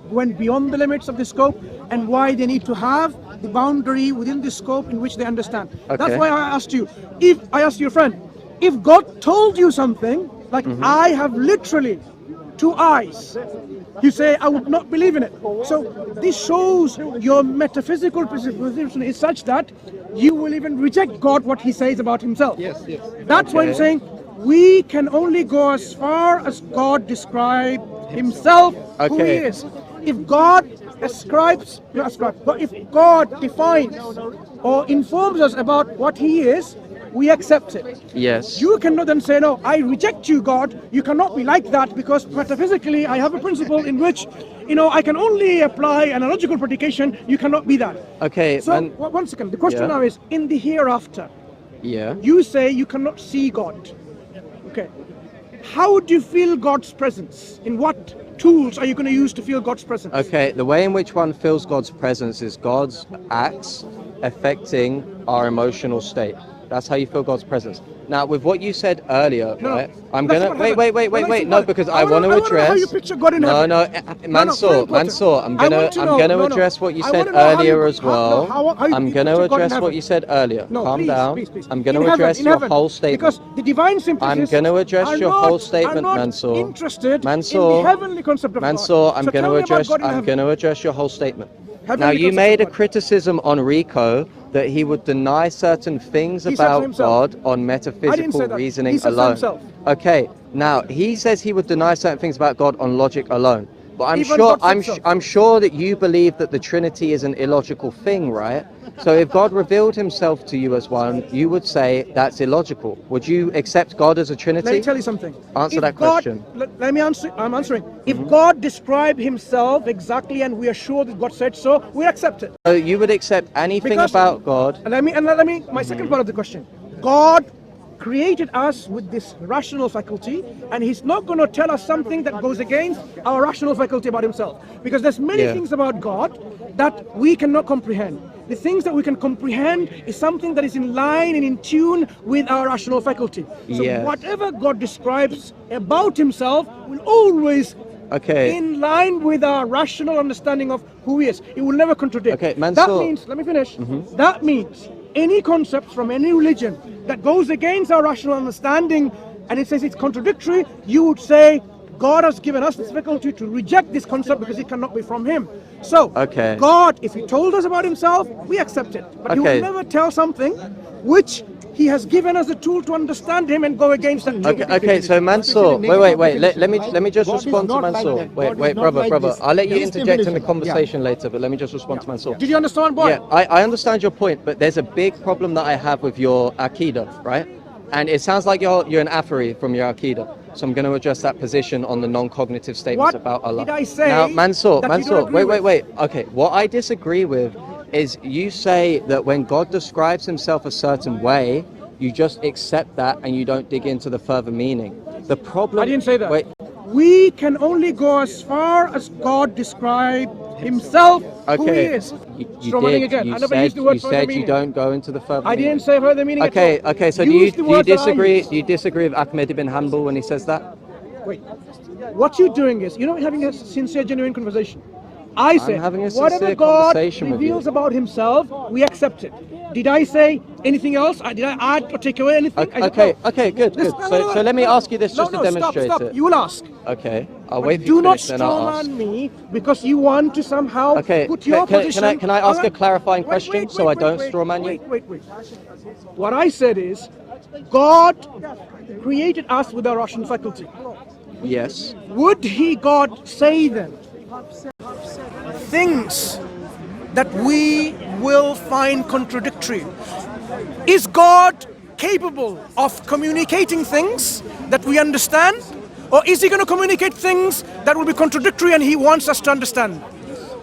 went beyond the limits of the scope, and why they need to have the boundary within the scope in which they understand. Okay. That's why I asked you, your friend, if God told you something, like I have literally 2 eyes, you say, I would not believe in it. So this shows your metaphysical position is such that you will even reject God, what he says about himself. Yes. That's why I'm saying we can only go as far as God describes himself, who he Okay. is. If God but if God defines or informs us about what he is, we accept it. Yes. You cannot then say, no, I reject you, God. You cannot be like that because metaphysically I have a principle in which, I can only apply analogical predication. You cannot be that. Okay. So, one second. The question Yeah. now is, in the hereafter, Yeah. you say you cannot see God. Okay. How do you feel God's presence? In what tools are you going to use to feel God's presence? Okay, the way in which one feels God's presence is God's acts affecting our emotional state. That's how you feel God's presence. Now, with what you said earlier, No, right? I'm that's gonna not heaven. wait. No, No, because I I want to wanna know address. how you picture God in heaven. Mansur, very important. Mansur, I'm I want to know- gonna no, address what you I said wanna know how earlier you- as how- well. no, how you I'm picture gonna God in address heaven. what you said earlier. No, Calm please, down. please. I'm gonna In heaven, address in your heaven. whole statement. Because the divine simplicists I'm gonna address are your not- whole statement, are not Mansur. interested Mansur, in the heavenly concept of Mansur, God. I'm So going tell to me about address. God in I'm heaven. going to address your whole statement. Heavenly Now, you concept made a of God. criticism on Rico that he would deny certain things He said so about himself. God on I didn't metaphysical say that. reasoning He said so alone. himself. Okay. Now he says he would deny certain things about God on logic alone. But I'm Even sure God said so. I'm sure that you believe that the Trinity is an illogical thing, right? So if God revealed himself to you as one, you would say that's illogical. Would you accept God as a Trinity? Let me tell you something. Answer If that God- question. Let me answer. I'm answering. If God described himself exactly and we are sure that God said so, we accept it. So you would accept anything Because- about God? And let me my second part of the question. God created us with this rational faculty, and he's not going to tell us something that goes against our rational faculty about himself, because there's many Yeah. things about God that we cannot comprehend. The things that we can comprehend is something that is in line and in tune with our rational faculty. So Yes. whatever God describes about himself will always Okay. in line with our rational understanding of who he is. It will never contradict. Okay, That Mansur. means, let me finish. That means any concept from any religion that goes against our rational understanding and it says it's contradictory, you would say God has given us this faculty to reject this concept because it cannot be from him. So, Okay. God, if he told us about himself, we accept it. But he Okay. will never tell something which he has given us a tool to understand him and go against that. Okay, so Mansur, wait. Let me just respond to Mansur. Wait, brother. I'll let you interject in the conversation later, but let me just respond to Mansur. Did you understand why? Yeah, I understand your point, but there's a big problem that I have with your Aqidah, right? And it sounds like you're an Afari from your Aqidah. So I'm going to address that position on the non-cognitive statements What about Allah. did I say Now, Mansur, that you don't agree with? wait. Okay, what I disagree with is you say that when God describes himself a certain way, you just accept that and you don't dig into the further meaning. The problem... I didn't say that. Wait, We can only go as far as God described himself, who he okay. is. You Strawmanning did. again. You I never said, used the word you further said meaning. you don't go into the further I meaning. didn't say further meaning Okay, at all. okay. So Use the do you words that I disagree? use. Do you disagree with Ahmed ibn Hanbal when he says that? Wait. What you're doing is, you're not having a sincere, genuine conversation. I said, having a whatever sincere God conversation with you. reveals about himself, we accept it. Did I say anything else? Did I add or take away anything? I said, no. Okay, good. Listen, So let me ask you this just to demonstrate stop. it. You will ask. Okay, I'll But wait for do you to not finish, then I'll ask. strawman me because you want to somehow Okay, put your position. can I ask a Alright. clarifying Wait, question wait, so wait, I don't wait, strawman you? Wait. What I said is, God created us with our rational faculty. Yes. Would he, God, say then things that we will find contradictory? Is God capable of communicating things that we understand? Or is he going to communicate things that will be contradictory and he wants us to understand?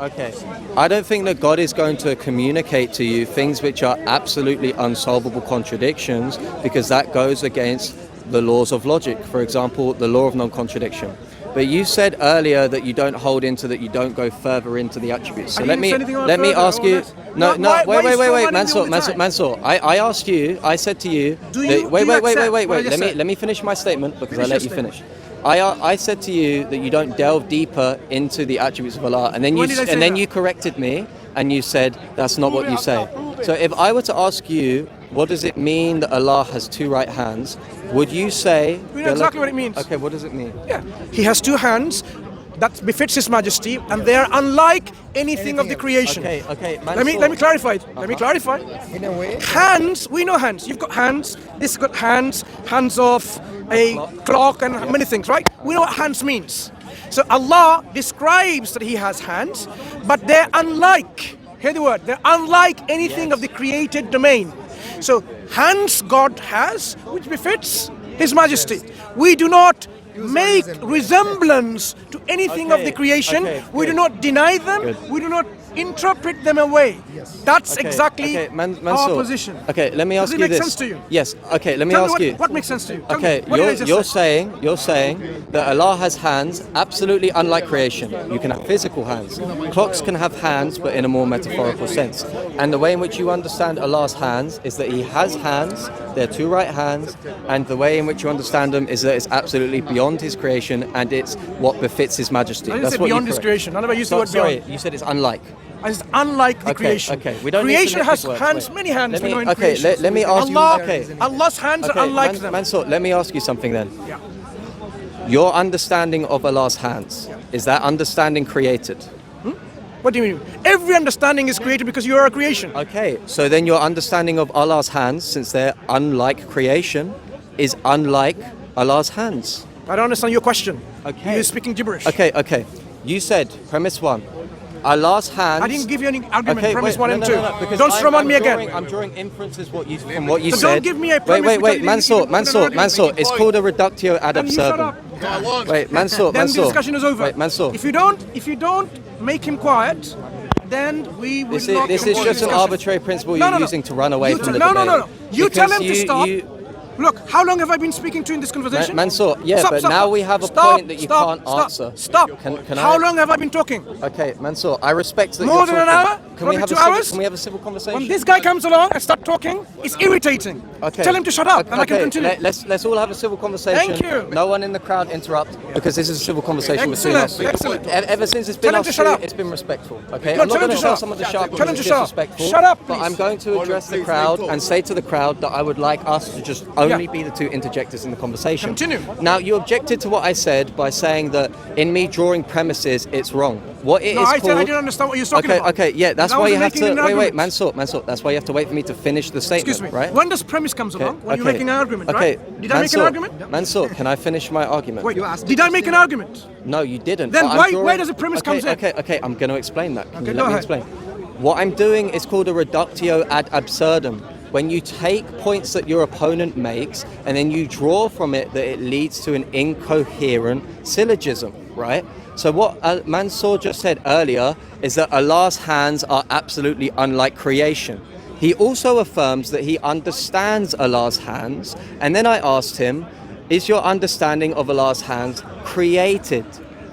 Okay. I don't think that God is going to communicate to you things which are absolutely unsolvable contradictions, because that goes against the laws of logic. For example, the law of non-contradiction. But you said earlier that you don't hold into that, you don't go further into the attributes. So I let didn't me say anything about let me further, ask all you. that. No, Why wait, you strawmanning me all the time? Mansur. I asked you. I said to you. Do that, you- wait. do you accept what I just Let me said? let me finish my statement because Finish I let your you finish. I said to you that you don't delve deeper into the attributes of Allah, and then When did I say that? you corrected me and you said that's not what you say. So if I were to ask you, what does it mean that Allah has two right hands? Would you say? We know exactly what it means. Okay, what does it mean? Yeah. He has two hands that befits his majesty, and they are unlike anything of the creation. Okay. Let me clarify it. Let me clarify. In a way, Hands, we know hands. You've got hands. This has got hands of a clock and many things, right? We know what hands means. So Allah describes that he has hands, but they're unlike, hear the word, they're unlike anything of the created domain. So hands God has, which befits his majesty. We do not make resemblance to anything of the creation. We do not deny them. We do not interpret them away. That's exactly our position. Okay, let me ask Does it you make this. sense to you? Yes. Okay, let me Tell ask me you. what makes sense to you? Tell me, Okay, what did I just say? you're saying that Allah has hands absolutely unlike creation. You can have physical hands. Clocks can have hands, but in a more metaphorical sense. And the way in which you understand Allah's hands is that he has hands, they're two right hands, and the way in which you understand them is that it's absolutely beyond his creation and it's what befits his majesty. I didn't That's say what beyond you his correct. creation. I never used the word Sorry, beyond. you said it's unlike. It's unlike the creation. Okay, we don't need to creation mix has words. hands, Wait. many hands. Let we me- know in okay, creation. let me ask you- Allah, okay. Allah's hands are unlike them. Mansur, let me ask you something then. Yeah. Your understanding of Allah's hands, is that understanding created? What do you mean? Every understanding is created because you are a creation. Okay, so then your understanding of Allah's hands, since they're unlike creation, is unlike Allah's hands. I don't understand your question. Okay. You're speaking gibberish. Okay. You said, premise one, Allah's hands... I didn't give you any argument, Okay, premise wait, 1 and 2. because Don't strum on me drawing, again. I'm drawing inferences from what you So said. don't give me a premise Wait, which I didn't Mansur, give you an argument. Mansur. It's called a reductio ad Then you shut absurdum. up. Wait, Mansur. Then the discussion is over. Wait, Mansur. If you don't make him quiet, then we will not... This is continue just an discussion. arbitrary principle you're using to run away You from the no, debate. no. You tell Because him to stop. Look, how long have I been speaking to you in this conversation? Mansur, yeah, Stop, but stop, now stop. we have a Stop, point that you stop, can't stop, answer. Stop. Can How I- long have I been talking? Okay, Mansur, I respect that More you're than an talking. hour? Can we Probably have 2 a civil, hours? Can we have a civil conversation? When this guy comes along and start talking, it's irritating. Okay. Tell him to shut up, and I can continue. Let's all have a civil conversation. Thank you. No one in the crowd interrupt, because this is a civil conversation between us. Excellent. Ever since it's been Tell him us to shut two, up. it's been respectful. Okay, No, I'm not tell him going to to tell shut someone up. to shut up Tell him because it's to shut up. disrespectful. Shut up, But please. I'm going to address the crowd and say to the crowd that I would like us to just only be the two interjectors in the conversation. Continue. Now, you objected to what I said by saying that in me drawing premises, it's wrong. What it No, is I said I called... didn't understand what you're talking Okay, about. okay, yeah, that's And I why you wasn't have making to... an Wait, argument. Mansur, that's why you have to wait for me to finish the statement, Excuse me. right? When does premise comes along? When you're making an argument, okay. right? Did I make an argument? Mansur, can I finish my argument? Wait, did I make an argument? No, you didn't. Then but I'm why- drawing- where does the premise okay, comes in? Okay, I'm going to explain that. Can Okay, you go let me ahead. explain? What I'm doing is called a reductio ad absurdum. When you take points that your opponent makes and then you draw from it that it leads to an incoherent syllogism, right? So what Mansur just said earlier is that Allah's hands are absolutely unlike creation. He also affirms that he understands Allah's hands, and then I asked him, is your understanding of Allah's hands created?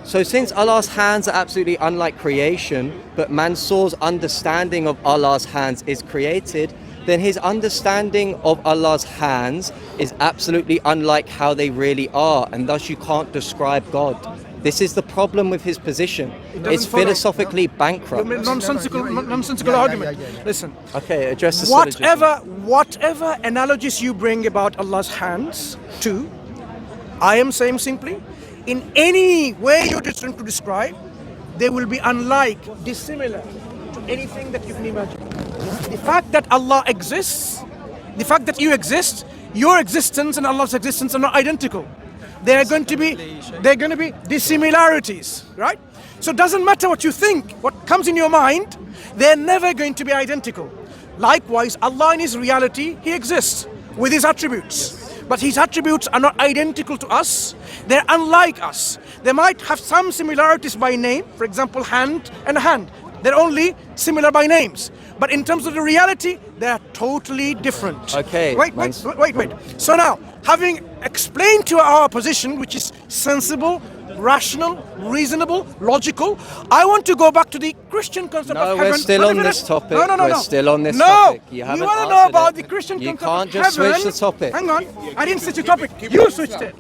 So since Allah's hands are absolutely unlike creation, but Mansur's understanding of Allah's hands is created, then his understanding of Allah's hands is absolutely unlike how they really are, and thus you can't describe God. This is the problem with his position. It's follow. philosophically bankrupt. Nonsensical argument. Listen. Okay, address the syllogism. Whatever analogies you bring about Allah's hands to, I am saying simply, in any way you're trying to describe, they will be unlike, dissimilar to anything that you can imagine. The fact that Allah exists, the fact that you exist, your existence and Allah's existence are not identical. They're going to be dissimilarities, right? So it doesn't matter what you think, what comes in your mind, they're never going to be identical. Likewise, Allah in His reality, He exists with His attributes. But His attributes are not identical to us. They're unlike us. They might have some similarities by name, for example, hand and hand. They're only similar by names. But in terms of the reality, they're totally different. Okay. Wait. So now, having explained to our position, which is sensible, rational, reasonable, logical, I want to go back to the Christian concept of heaven. No, we're still on this topic. No. We're still on this no. topic. You haven't want to know answered about it. the Christian You concept can't of just heaven. switch the topic. Hang on. I didn't switch the topic. You switched it.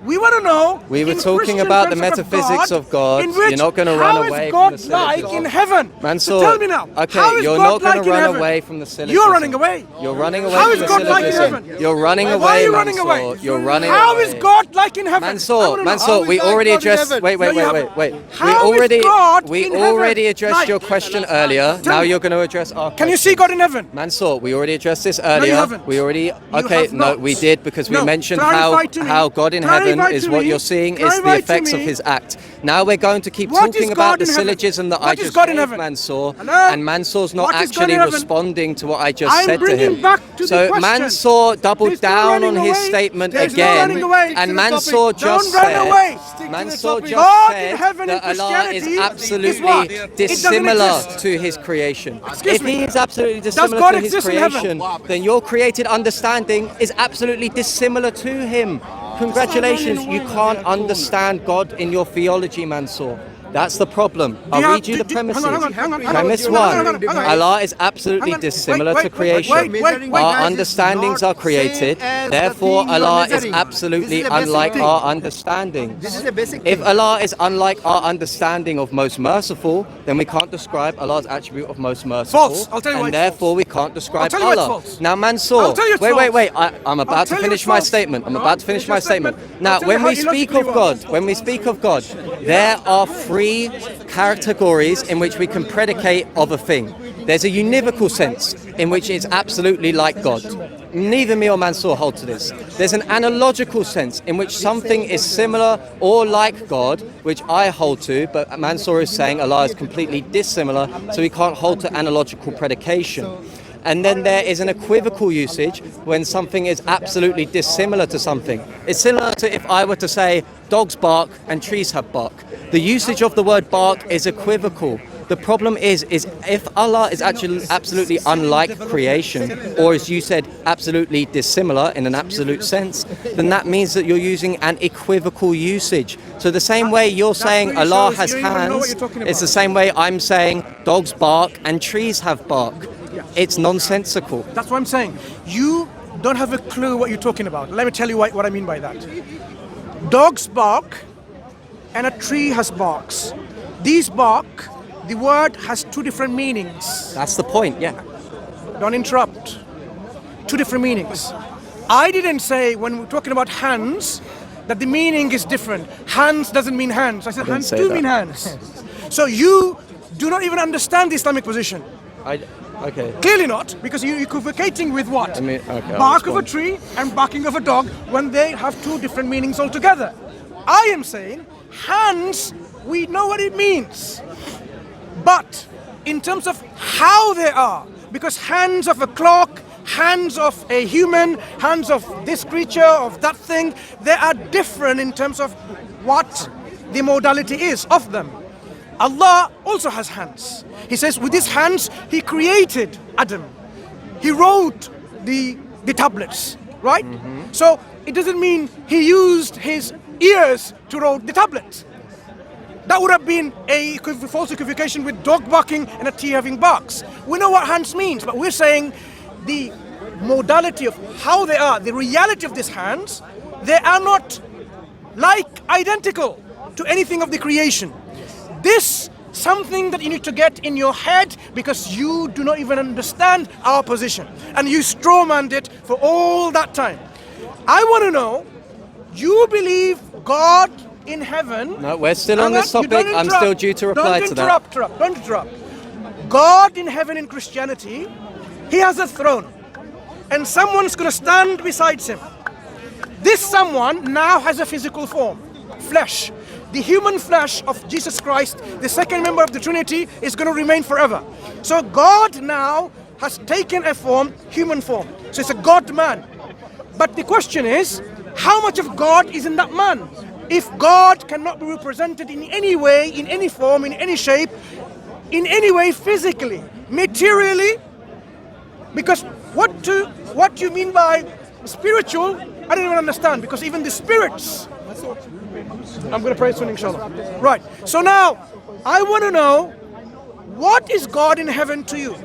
We want to know. We were in talking Christian about the concept metaphysics of God. in which, You're not going to run away how from is the God like syllogism. in heaven? Mansur, So tell me now. okay, how is you're God not going like to in run heaven? away from the syllogism. You're running away. You're running away How from is the God like in syllogism. heaven? You're running Why away, are you running Mansur. away? You're running How away. is God like in heaven? I Mansur, wanna know. Mansur, we already addressed. Wait. How is God We in already heaven? addressed Like- your question earlier. Tell Now me. you're going to address our Can you question. see God in heaven? Mansur, we already addressed this earlier. haven't. We already. Okay, have no, not. we did because we No, mentioned clarify to me. how God in heaven Clarify is to what me. you're seeing is the Clarify to effects of me. His act. Now we're going to keep What is talking God about the in heaven? syllogism that I What is just God in gave heaven? Mansur, Hello? and Mansur's not What is God in actually heaven? responding to what I just I'm said to bringing him. back to the So question. Mansur doubled There's no down on running his away. statement There's no again, running away. and Stick to the Mansur topic. just Don't run said, away. Mansur just God in said heaven that and Allah is Christianity is absolutely what? It doesn't dissimilar exist. to His creation. Excuse If me. He is absolutely God dissimilar to His exist in heaven? creation, then your created understanding is absolutely dissimilar to Him. Congratulations, you can't understand God in your theology, Mansur. That's the problem. I'll read you the premises. Hang on. Premise Hang on, one, hang on. Allah is absolutely Hang on. dissimilar Wait, to creation. wait. Our understandings are created, therefore Allah is absolutely unlike our understanding. This is a basic If thing. Allah is unlike our understanding of most merciful, then we can't describe Allah's attribute of most merciful. False. I'll tell you why and it's therefore we can't describe I'll tell you why it's Allah. false. Now Mansur, I'll tell you it's wait. false. I'm I'll about to tell you finish it's my false. statement. I'm No, about to finish my finish your statement. statement. Now I'll tell you when how we speak illogically of you God, are. when we speak of God, there are three categories in which we can predicate of a thing. There's a univocal sense in which it's absolutely like God. neither me or Mansur hold to this. There's an analogical sense in which something is similar or like God, which I hold to, but Mansur is saying Allah is completely dissimilar, so he can't hold to analogical predication. And then there is an equivocal usage when something is absolutely dissimilar to something. It's similar to if I were to say dogs bark and trees have bark. The usage of the word bark is equivocal. The problem is if Allah is actually absolutely unlike creation, or as you said, absolutely dissimilar in an absolute sense, then that means that you're using an equivocal usage. So the same way you're saying Allah has hands, it's the same way I'm saying dogs bark and trees have bark. It's nonsensical. That's what I'm saying. You don't have a clue what you're talking about. Let me tell you what I mean by that. Dogs bark and a tree has barks. These bark, the word has two different meanings. That's the point, yeah. Don't interrupt. Two different meanings. I didn't say when we're talking about hands that the meaning is different. Hands doesn't mean hands. I said hands do mean hands. So you do not even understand the Islamic position. Okay. Clearly not, because you're equivocating with what? Okay, bark of a tree and barking of a dog when they have two different meanings altogether. I am saying hands, we know what it means. But in terms of how they are, because hands of a clock, hands of a human, hands of this creature, of that thing, they are different in terms of what the modality is of them. Allah also has hands. He says with his hands he created Adam. He wrote the tablets, right? So it doesn't mean he used his ears to write the tablets. That would have been a false equivocation with dog barking and a tree having barks. We know what hands means, but we're saying the modality of how they are, the reality of these hands, they are not identical to anything of the creation. This something that you need to get in your head because you do not even understand our position and you strawmanned it for all that time. I want to know, you believe God in heaven? No, we're still on this topic. I'm still due to reply to that. Don't interrupt. God in heaven in Christianity, he has a throne and someone's going to stand beside him. This someone now has a physical form, flesh. The human flesh of Jesus Christ, the second member of the Trinity, is going to remain forever. So God now has taken a form, human form. So it's a God-man. But the question is, how much of God is in that man? If God cannot be represented in any way, in any form, in any shape, in any way physically, materially, because what you mean by spiritual, I don't even understand, because even the spirits, I'm going to pray soon, inshallah. Right. So now, I want to know, what is God in heaven to you?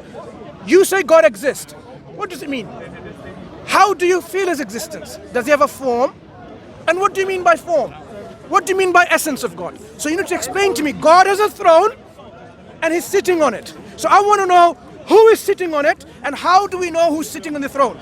You say God exists. What does it mean? How do you feel his existence? Does he have a form? And what do you mean by form? What do you mean by essence of God? So you need to explain to me, God has a throne and he's sitting on it. So I want to know who is sitting on it and how do we know who's sitting on the throne?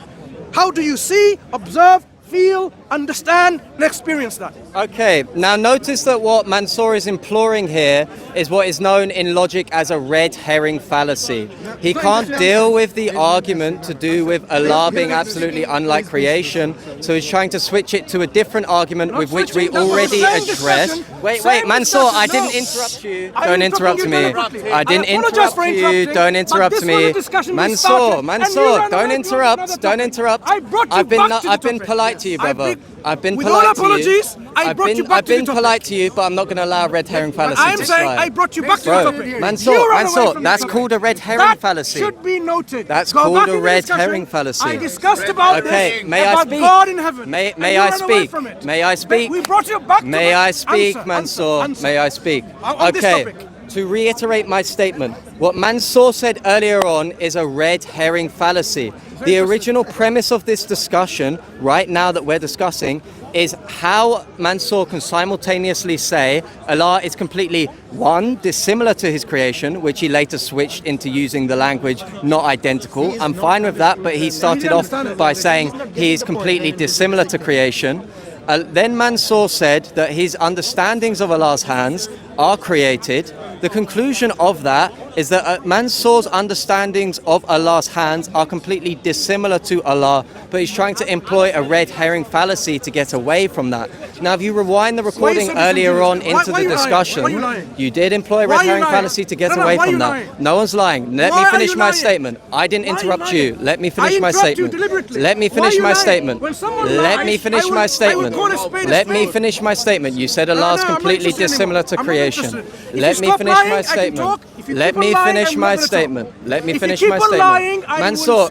How do you see, observe, feel, understand, and experience that? Okay, now notice that what Mansur is imploring here is what is known in logic as a red herring fallacy. He can't deal with the argument to do with Allah being absolutely unlike creation, so he's trying to switch it to a different argument with which we already addressed. Wait, Mansur, I didn't interrupt you. Don't interrupt me. I didn't interrupt you. Don't interrupt me. Mansur, don't interrupt. Don't interrupt. I've been polite to you, brother. I've been polite to you. I've been polite to you, but I'm not going to allow a red herring fallacy to slide. I'm saying I brought you back to the topic. Mansur, that's called a red herring fallacy. Should be noted. That's called a red herring fallacy. I discussed about this. May I speak? God in heaven. May I speak? May I speak? We brought you back to May I speak, Mansur? May I speak? Okay. To reiterate my statement, what Mansur said earlier on is a red herring fallacy. The original premise of this discussion, right now that we're discussing, is how Mansur can simultaneously say Allah is completely, one, dissimilar to his creation, which he later switched into using the language not identical. I'm fine with that, but he started off by saying he is completely dissimilar to creation. Then Mansur said that his understandings of Allah's hands are created, the conclusion of that is that Mansur's understandings of Allah's hands are completely dissimilar to Allah, but he's trying to employ a red herring fallacy to get away from that. Now, if you rewind the recording earlier on into the discussion, you did employ a red herring fallacy to get away from that. No one's lying. Let me finish my statement. I didn't interrupt you. Let me finish my statement. Let me finish my statement. Let me finish my statement. Let me finish my statement. You said Allah is completely dissimilar to creation. Let me finish my statement. Let me finish my statement. Let me finish my statement.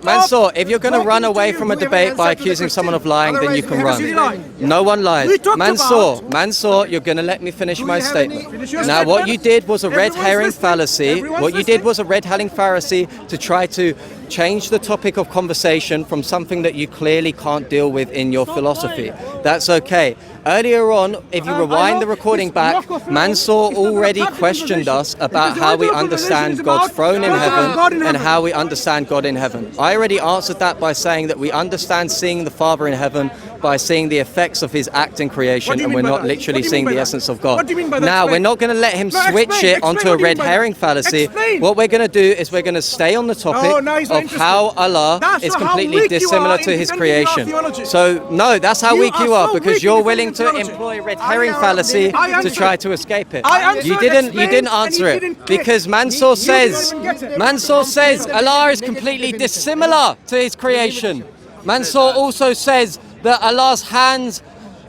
Mansur, if you're going to run away from a debate by accusing someone of lying, then you can run. No one lies. Mansur, you're going to let me finish my statement. Now, what you did was a red herring fallacy. What you did was a red herring fallacy to try to change the topic of conversation from something that you clearly can't deal with in your philosophy. That's okay. Earlier on, if you rewind the recording back, Mansur already questioned us about how we understand God's throne in heaven and how we understand God in heaven. I already answered that by saying that we understand seeing the Father in heaven by seeing the effects of his act in creation, and we're not literally seeing the essence of God. Now, we're not going to let him switch it onto a red herring fallacy. What we're going to do is we're going to stay on the topic of how Allah is completely dissimilar to his creation. So, no, that's how weak you are, because you're willing to employ red herring fallacy to try to escape it. You didn't answer it, because Mansur says Allah is completely dissimilar to his creation. Mansur also says that Allah's hands,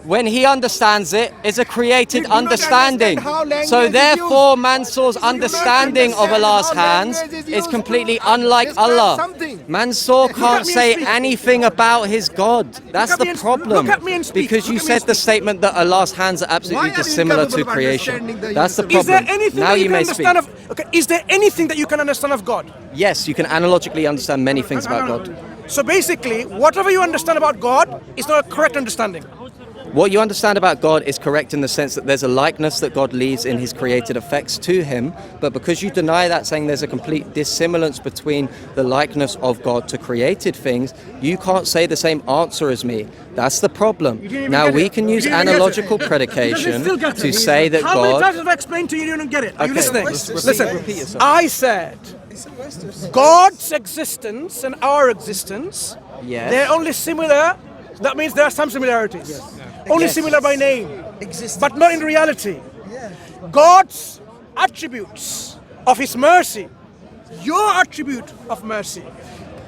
when he understands it, is a created understanding. So therefore, Mansur's understanding of Allah's hands is completely unlike Allah. Mansur can't say anything about his God. That's the problem. Because you said the statement that Allah's hands are absolutely dissimilar to creation. That's the problem. Now you may speak. Is there anything that you can understand of God? Yes, you can analogically understand many things about God. So basically, whatever you understand about God is not a correct understanding. What you understand about God is correct in the sense that there's a likeness that God leaves in his created effects to him, but because you deny that, saying there's a complete dissimilance between the likeness of God to created things, you can't say the same answer as me. That's the problem. Now we can use analogical predication to say that How God... many times have I explained to you, you don't get it? Are you listening? Repeat yourself. I said God's existence and our existence, Yes. they're only similar. That means there are some similarities. Only similar by name, but not in reality. God's attributes of his mercy, your attribute of mercy,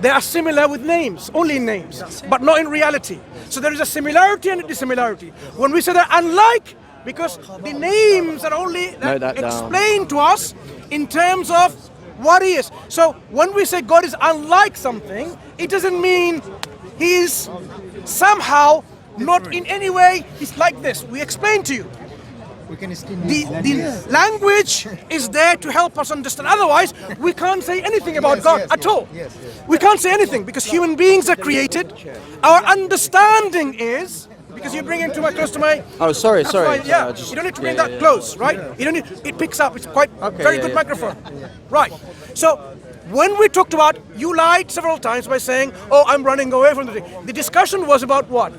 they are similar with names, only in names, but not in reality. So there is a similarity and a dissimilarity. When we say they're unlike, because the names are only explained to us in terms of what he is. So when we say God is unlike something, it doesn't mean he is somehow not in any way is like this. We explain to you. The language is there to help us understand. Otherwise, we can't say anything about God at all. We can't say anything because human beings are created. Our understanding is, because you bring it too much close to my... Oh, sorry. You don't need to bring that close, right? You don't need, it picks up. It's quite very good microphone. Right. So when we talked about, you lied several times by saying, oh, I'm running away from the thing. The discussion was about what?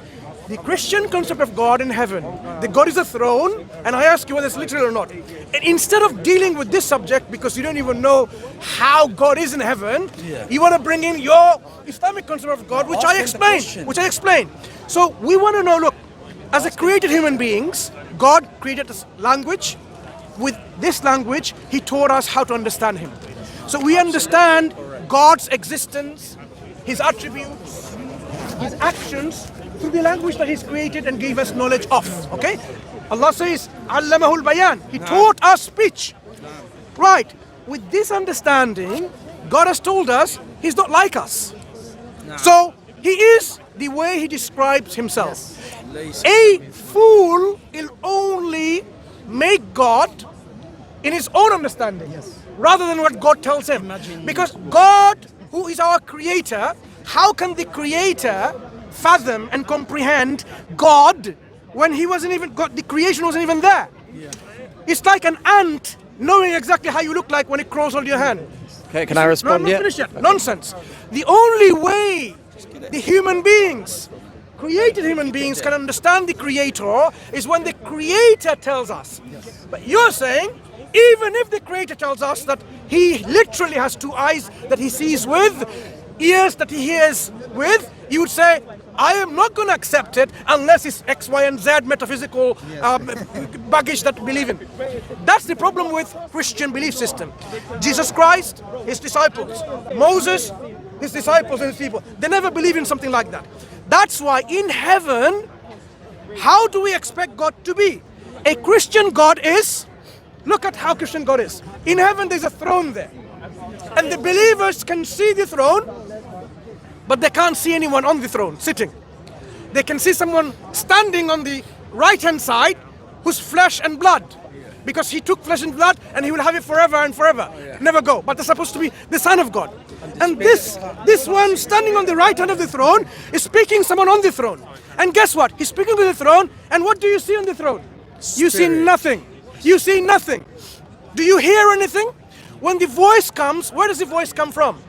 The Christian concept of God in heaven. The God is a throne, and I ask you whether it's literal or not. And instead of dealing with this subject, because you don't even know how God is in heaven, you want to bring in your Islamic concept of God, which I explained. So we want to know, look, as a created human beings, God created this language. With this language, he taught us how to understand him. So we understand God's existence, his attributes, his actions, through the language that he's created and gave us knowledge of. Okay? Allah says, Allamahul Bayan. He taught us speech. Right. With this understanding, God has told us he's not like us. So he is the way he describes himself. A fool will only make God in his own understanding, rather than what God tells him. Because God, who is our creator, how can the creator fathom and comprehend God when he wasn't even God, the creation wasn't even there? It's like an ant knowing exactly how you look like when it crawls on your hand. Okay, can I respond? No, I'm not finished yet. Nonsense. The only way the human beings created human beings can understand the Creator is when the Creator tells us. But you're saying, even if the Creator tells us that He literally has two eyes that He sees with, ears that He hears with, you would say, I am not going to accept it unless it's X, Y, and Z metaphysical baggage that we believe in. That's the problem with Christian belief system. Jesus Christ, His disciples. Moses, His disciples and His people. They never believe in something like that. That's why in heaven, how do we expect God to be? A Christian God is, look at how Christian God is. In heaven there's a throne there. And the believers can see the throne, but they can't see anyone on the throne, sitting. They can see someone standing on the right-hand side who's flesh and blood. Because He took flesh and blood and He will have it forever and forever. Never go. But they're supposed to be the Son of God. And this one standing on the right hand of the throne is speaking someone on the throne. And guess what? He's speaking to the throne, and what do you see on the throne? You see nothing. You see nothing. Do you hear anything? When the voice comes, where does the voice come from?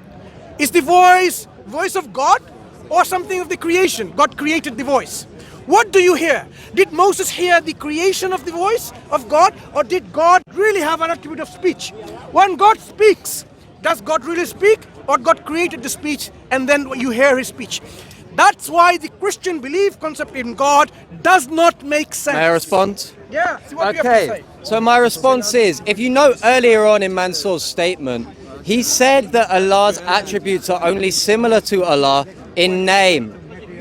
Is the voice of God or something of the creation? God created the voice. What do you hear? Did Moses hear the creation of the voice of God, or did God really have an attribute of speech? When God speaks, does God really speak, or God created the speech and then you hear His speech? That's why the Christian belief concept in God does not make sense. May I respond? Yeah, see what you have to Okay, say. so my response is, if you note earlier on in Mansur's statement, he said that Allah's attributes are only similar to Allah in name.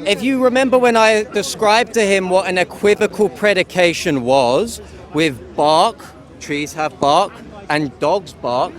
If you remember when I described to him what an equivocal predication was, with bark, trees have bark, and dogs bark,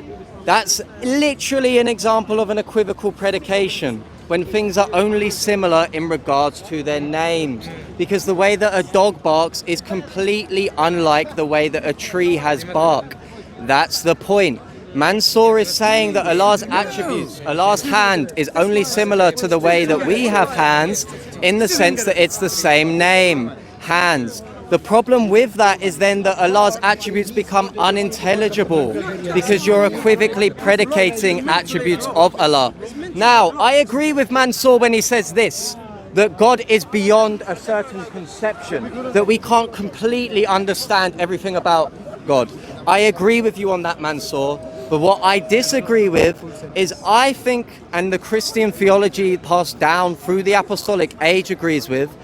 that's literally an example of an equivocal predication, when things are only similar in regards to their names. Because the way that a dog barks is completely unlike the way that a tree has bark. That's the point. Mansur is saying that Allah's attributes, Allah's hand is only similar to the way that we have hands, in the sense that it's the same name, hands. The problem with that is then that Allah's attributes become unintelligible because you're equivocally predicating attributes of Allah. Now, I agree with Mansur when he says this, that God is beyond a certain conception, that we can't completely understand everything about God. I agree with you on that, Mansur. But what I disagree with is, I think, and the Christian theology passed down through the apostolic age agrees with,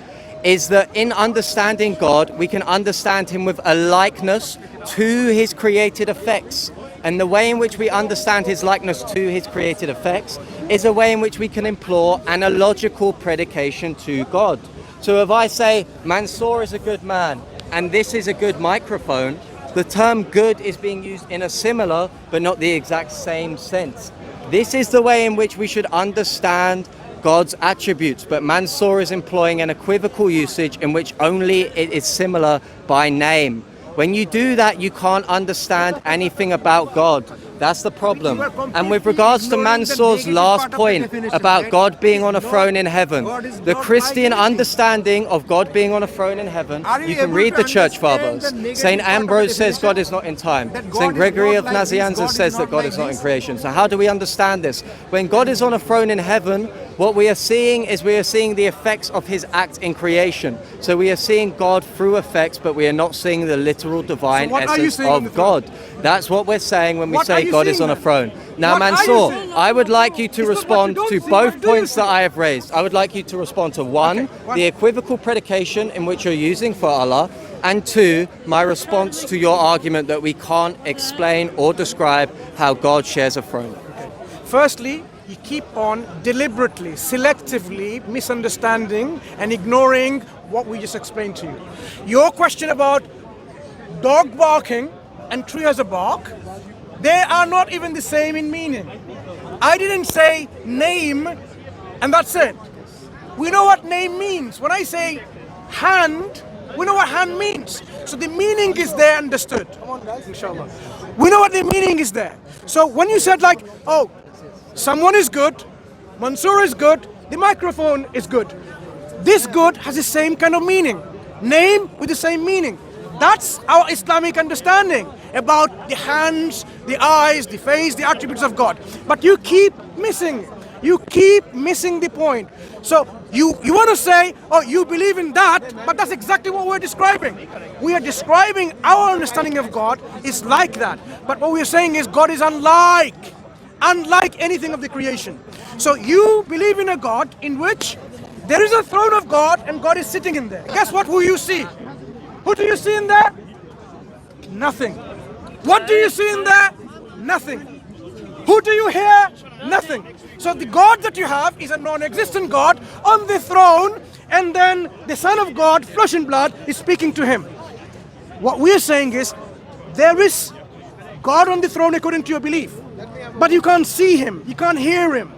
is that in understanding God, we can understand Him with a likeness to His created effects. And the way in which we understand His likeness to His created effects is a way in which we can employ analogical predication to God. So if I say, Mansur is a good man, and this is a good microphone, the term good is being used in a similar but not the exact same sense. This is the way in which we should understand God's attributes, but Mansur is employing an equivocal usage in which only it is similar by name. When you do that, you can't understand anything about God. That's the problem. And with regards to Mansur's last point about God being on a throne in heaven, the Christian understanding of God being on a throne in heaven, you can read the Church Fathers. St. Ambrose says God is not in time. St. Gregory of Nazianzus says that God is not in creation. So how do we understand this? When God is on a throne in heaven, what we are seeing is we are seeing the effects of His act in creation. So we are seeing God through effects, but we are not seeing the literal divine essence of God. That's what we're saying when we say God is on a throne. Now, Mansur, I would like you to respond to both points that I have raised. I would like you to respond to one, the equivocal predication in which you're using for Allah, and two, my response to your argument that we can't explain or describe how God shares a throne. Firstly, you keep on deliberately, selectively misunderstanding and ignoring what we just explained to you. Your question about dog barking and tree has a bark, they are not even the same in meaning. I didn't say name and that's it. We know what name means. When I say hand, we know what hand means. So the meaning is there, understood. Come on guys, inshallah. We know what the meaning is there. So when you said like, oh, someone is good, Mansur is good, the microphone is good. This good has the same kind of meaning. Name with the same meaning. That's our Islamic understanding about the hands, the eyes, the face, the attributes of God. But you keep missing. You keep missing the point. So You want to say, oh, you believe in that, but that's exactly what we're describing. We are describing our understanding of God is like that. But what we're saying is God is unlike anything of the creation. So you believe in a God in which there is a throne of God and God is sitting in there. Guess what? Who you see? Who do you see in there? Nothing. What do you see in there? Nothing. Who do you hear? Nothing. So the God that you have is a non-existent God on the throne, and then the Son of God, flesh and blood, is speaking to him. What we're saying is, there is God on the throne according to your belief, but you can't see him, you can't hear him.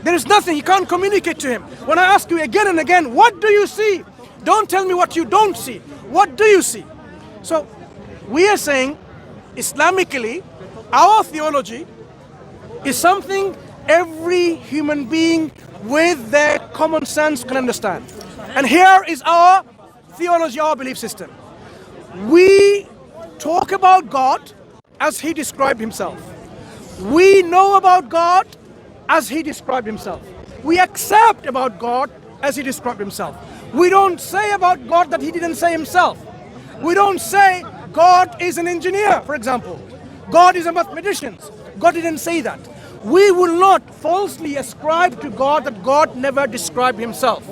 There is nothing, you can't communicate to him. When I ask you again and again, what do you see? Don't tell me what you don't see. What do you see? So we are saying, Islamically, our theology is something every human being with their common sense can understand. And here is our theology, our belief system. We talk about God as he described himself. We know about God as he described himself. We accept about God as he described himself. We don't say about God that he didn't say himself. We don't say God is an engineer, for example. God is a mathematician. God didn't say that. We will not falsely ascribe to God that God never described himself.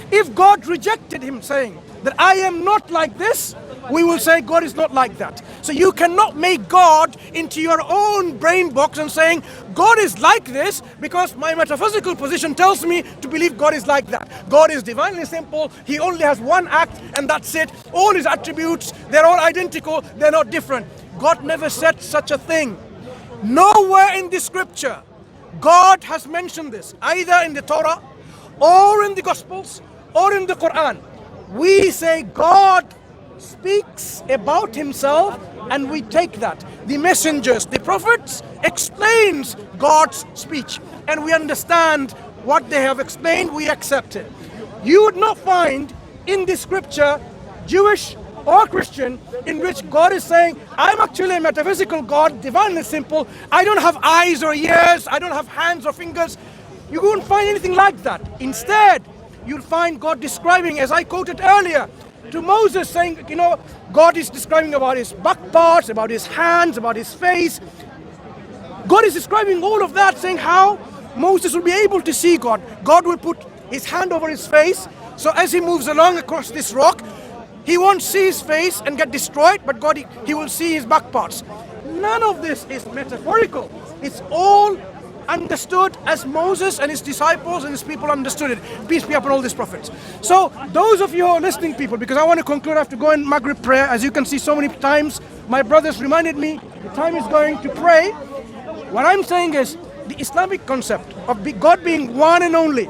If God rejected him saying that I am not like this, we will say God is not like that. So you cannot make God into your own brain box and saying God is like this because my metaphysical position tells me to believe God is like that. God is divinely simple. He only has one act and that's it. All his attributes, they're all identical. They're not different. God never said such a thing. Nowhere in the scripture God has mentioned this, either in the Torah or in the Gospels or in the Quran. We say God speaks about himself and we take that. The messengers, the prophets explains God's speech and we understand what they have explained, we accept it. You would not find in the scripture, Jewish or Christian, in which God is saying, I'm actually a metaphysical God, divinely simple. I don't have eyes or ears. I don't have hands or fingers. You won't find anything like that. Instead, you'll find God describing, as I quoted earlier, to Moses saying, God is describing about his back parts, about his hands, about his face. God is describing all of that, saying how Moses will be able to see God. God will put his hand over his face. So as he moves along across this rock, he won't see his face and get destroyed, but God, he will see his back parts. None of this is metaphorical. It's all understood as Moses and his disciples and his people understood it. Peace be upon all these prophets. So those of you who are listening, people, because I want to conclude, I have to go in Maghrib prayer. As you can see so many times, my brothers reminded me, the time is going to pray. What I'm saying is, the Islamic concept of God being one and only,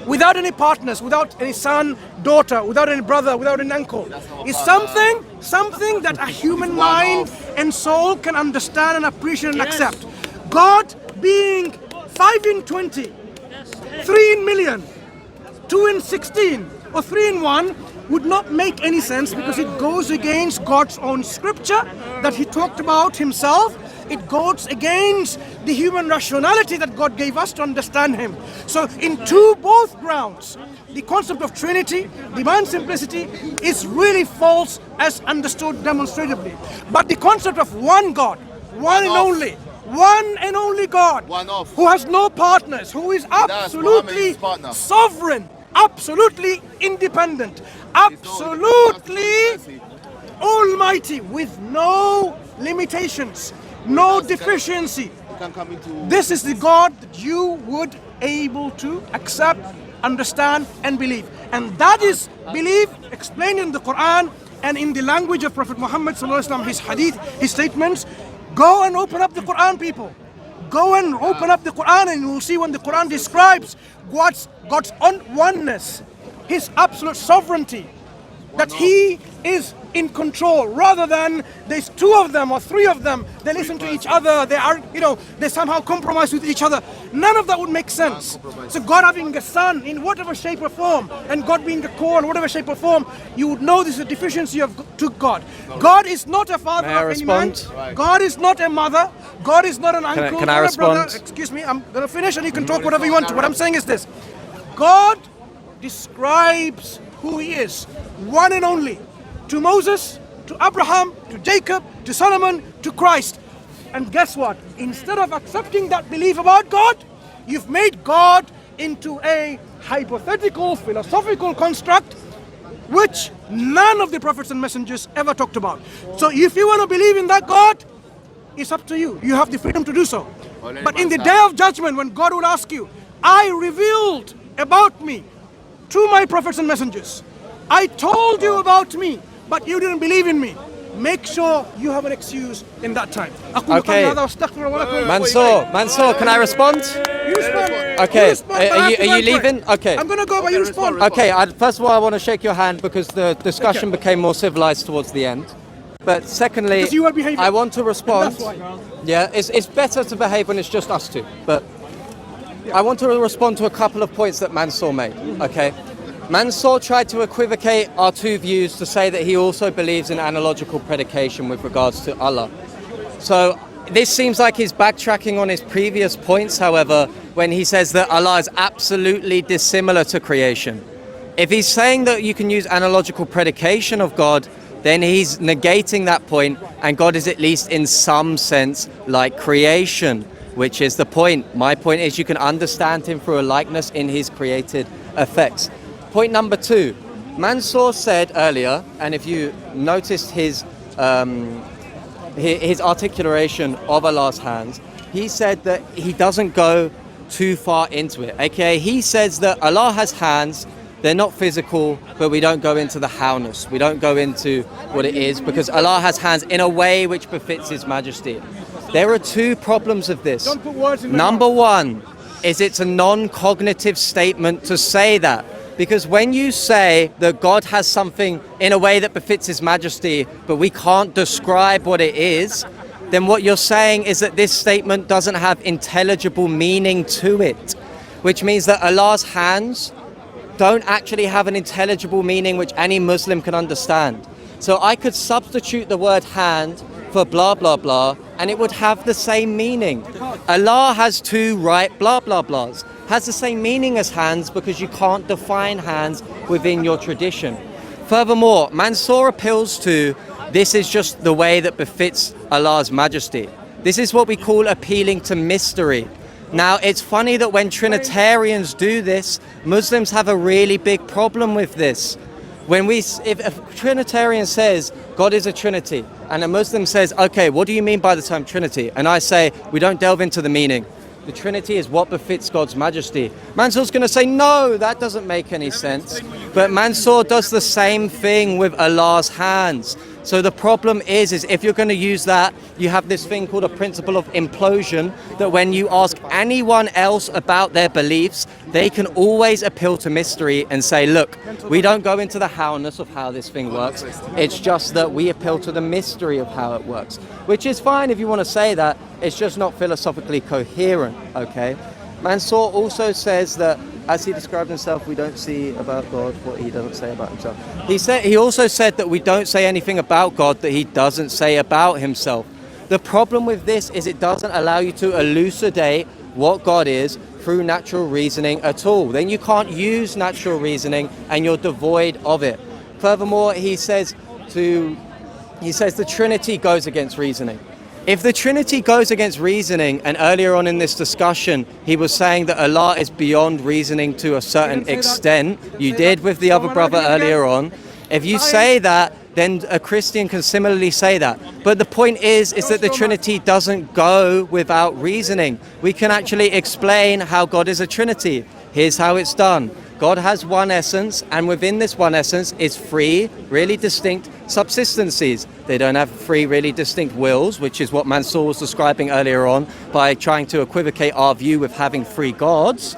without any partners, without any son, daughter, without any brother, without an uncle, is something that a human mind and soul can understand and appreciate and accept. God being 5 in 20, 3 in million, 2 in 16, or 3 in 1 would not make any sense because it goes against God's own scripture that he talked about himself. It goes against the human rationality that God gave us to understand him. So in both grounds, the concept of Trinity, divine simplicity, is really false as understood demonstratively. But the concept of one God, one and only God, who has no partners, who is absolutely sovereign, absolutely independent, absolutely almighty, with no limitations, no deficiency. This is the God that you would able to accept, understand and believe. And that is belief explained in the Quran and in the language of Prophet Muhammad sallallahu alaihi wasallam, his hadith, his statements. Go and open up the Quran, people. Go and open up the Quran and you will see when the Quran describes God's oneness, his absolute sovereignty, that he is in control, rather than there's 2 of them or 3 of them, they listen to each other, they are, they somehow compromise with each other. None of that would make sense. So God having a son in whatever shape or form, and God being a core in whatever shape or form, you would know this is a deficiency to God. God is not a father of any man. God is not a mother. God is not an uncle. Can I respond? Brother. Excuse me, I'm going to finish and you can talk whatever you want to. What I'm saying is this. God describes who he is, one and only, to Moses, to Abraham, to Jacob, to Solomon, to Christ. And guess what? Instead of accepting that belief about God, you've made God into a hypothetical, philosophical construct which none of the prophets and messengers ever talked about. So if you want to believe in that God, it's up to you. You have the freedom to do so. But in the day of judgment, when God will ask you, I revealed about me to my prophets and messengers. I told you about me, but you didn't believe in me. Make sure you have an excuse in that time. Okay. Mansur, can I respond? You respond. Okay, You respond, but I have are to you go for it. leaving? Okay. I'm going to go, but you respond. Okay, first of all, I want to shake your hand because the discussion became more civilized towards the end. But secondly, Because you are behaving. I want to respond. That's why. Yeah, it's better to behave when it's just us two. But I want to respond to a couple of points that Mansur made. Okay. Mansur tried to equivocate our two views to say that he also believes in analogical predication with regards to Allah. So this seems like he's backtracking on his previous points, however, when he says that Allah is absolutely dissimilar to creation. If he's saying that you can use analogical predication of God, then he's negating that point, and God is at least in some sense like creation, which is the point. My point is you can understand him through a likeness in his created effects. Point number two, Mansur said earlier, and if you noticed his articulation of Allah's hands, he said that he doesn't go too far into it. Okay, he says that Allah has hands, they're not physical, but we don't go into the howness. We don't go into what it is because Allah has hands in a way which befits his majesty. There are two problems of this. Don't put words in my Number mouth. one is it's a non-cognitive statement to say that. Because when you say that God has something in a way that befits his majesty, but we can't describe what it is, then what you're saying is that this statement doesn't have intelligible meaning to it, which means that Allah's hands don't actually have an intelligible meaning which any Muslim can understand. So I could substitute the word hand for blah, blah, blah, and it would have the same meaning. Allah has two right blah, blah, blahs. Has the same meaning as hands because you can't define hands within your tradition. Furthermore, Mansur appeals to this is just the way that befits Allah's majesty. This is what we call appealing to mystery. Now, it's funny that when Trinitarians do this, Muslims have a really big problem with this. If a Trinitarian says God is a Trinity, and a Muslim says, okay, what do you mean by the term Trinity? And I say, we don't delve into the meaning. The Trinity is what befits God's majesty. Mansur's going to say, no, that doesn't make any sense. But Mansur does the same thing with Allah's hands. So the problem is if you're going to use that, you have this thing called a principle of implosion, that when you ask anyone else about their beliefs, they can always appeal to mystery and say, look, we don't go into the howness of how this thing works. It's just that we appeal to the mystery of how it works, which is fine if you want to say that. It's just not philosophically coherent, okay? Mansur also says that, as he described himself, we don't see about God what he doesn't say about himself. He also said that we don't say anything about God that he doesn't say about himself. The problem with this is it doesn't allow you to elucidate what God is through natural reasoning at all. Then you can't use natural reasoning and you're devoid of it. Furthermore, he says the Trinity goes against reasoning. If the Trinity goes against reasoning, and earlier on in this discussion, he was saying that Allah is beyond reasoning to a certain extent, you did with the other brother earlier on. If you say that, then a Christian can similarly say that. But the point is that the Trinity doesn't go without reasoning. We can actually explain how God is a Trinity. Here's how it's done. God has one essence, and within this one essence is three really distinct subsistencies. They don't have three really distinct wills, which is what Mansur was describing earlier on by trying to equivocate our view with having three gods.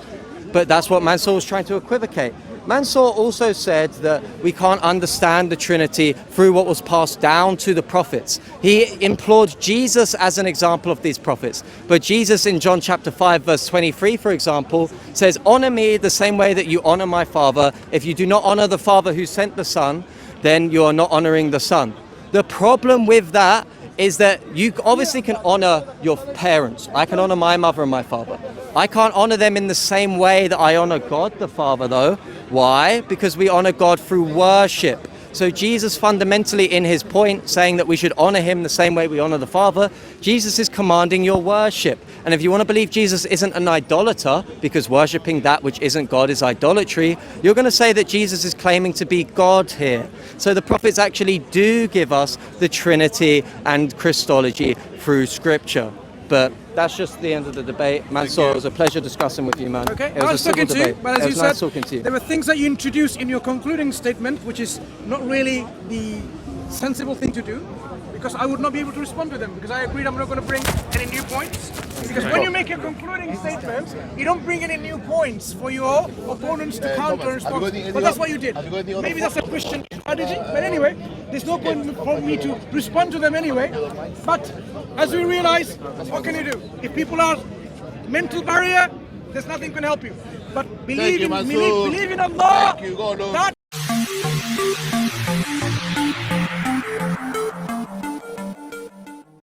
But that's what Mansur was trying to equivocate. Mansur also said that we can't understand the Trinity through what was passed down to the prophets. He implored Jesus as an example of these prophets. But Jesus in John chapter 5 verse 23, for example, says, honor me the same way that you honor my Father. If you do not honor the Father who sent the Son, then you are not honoring the Son. The problem with that is that you obviously can honor your parents. I can honor my mother and my father. I can't honor them in the same way that I honor God the Father, though. Why? Because we honor God through worship. So Jesus fundamentally, in his point, saying that we should honor him the same way we honor the Father, Jesus is commanding your worship. And if you want to believe Jesus isn't an idolater, because worshipping that which isn't God is idolatry, you're going to say that Jesus is claiming to be God here. So the prophets actually do give us the Trinity and Christology through Scripture. But that's just the end of the debate. Mansur, it was a pleasure discussing with you, man. Okay, It was a civil talking to you, debate. but as It you was said, nice talking to you. there were things that you introduced in your concluding statement, which is not really the sensible thing to do, because I would not be able to respond to them, because I agreed I'm not going to bring any new points. Because when you make a concluding statement, you don't bring any new points for your opponents to counter and respond. But that's what you did. Maybe that's a Christian strategy, but anyway, there's no point for me to respond to them anyway. But as we realize, what can you do? If people are mental barrier, there's nothing can help you. But believe in Allah. That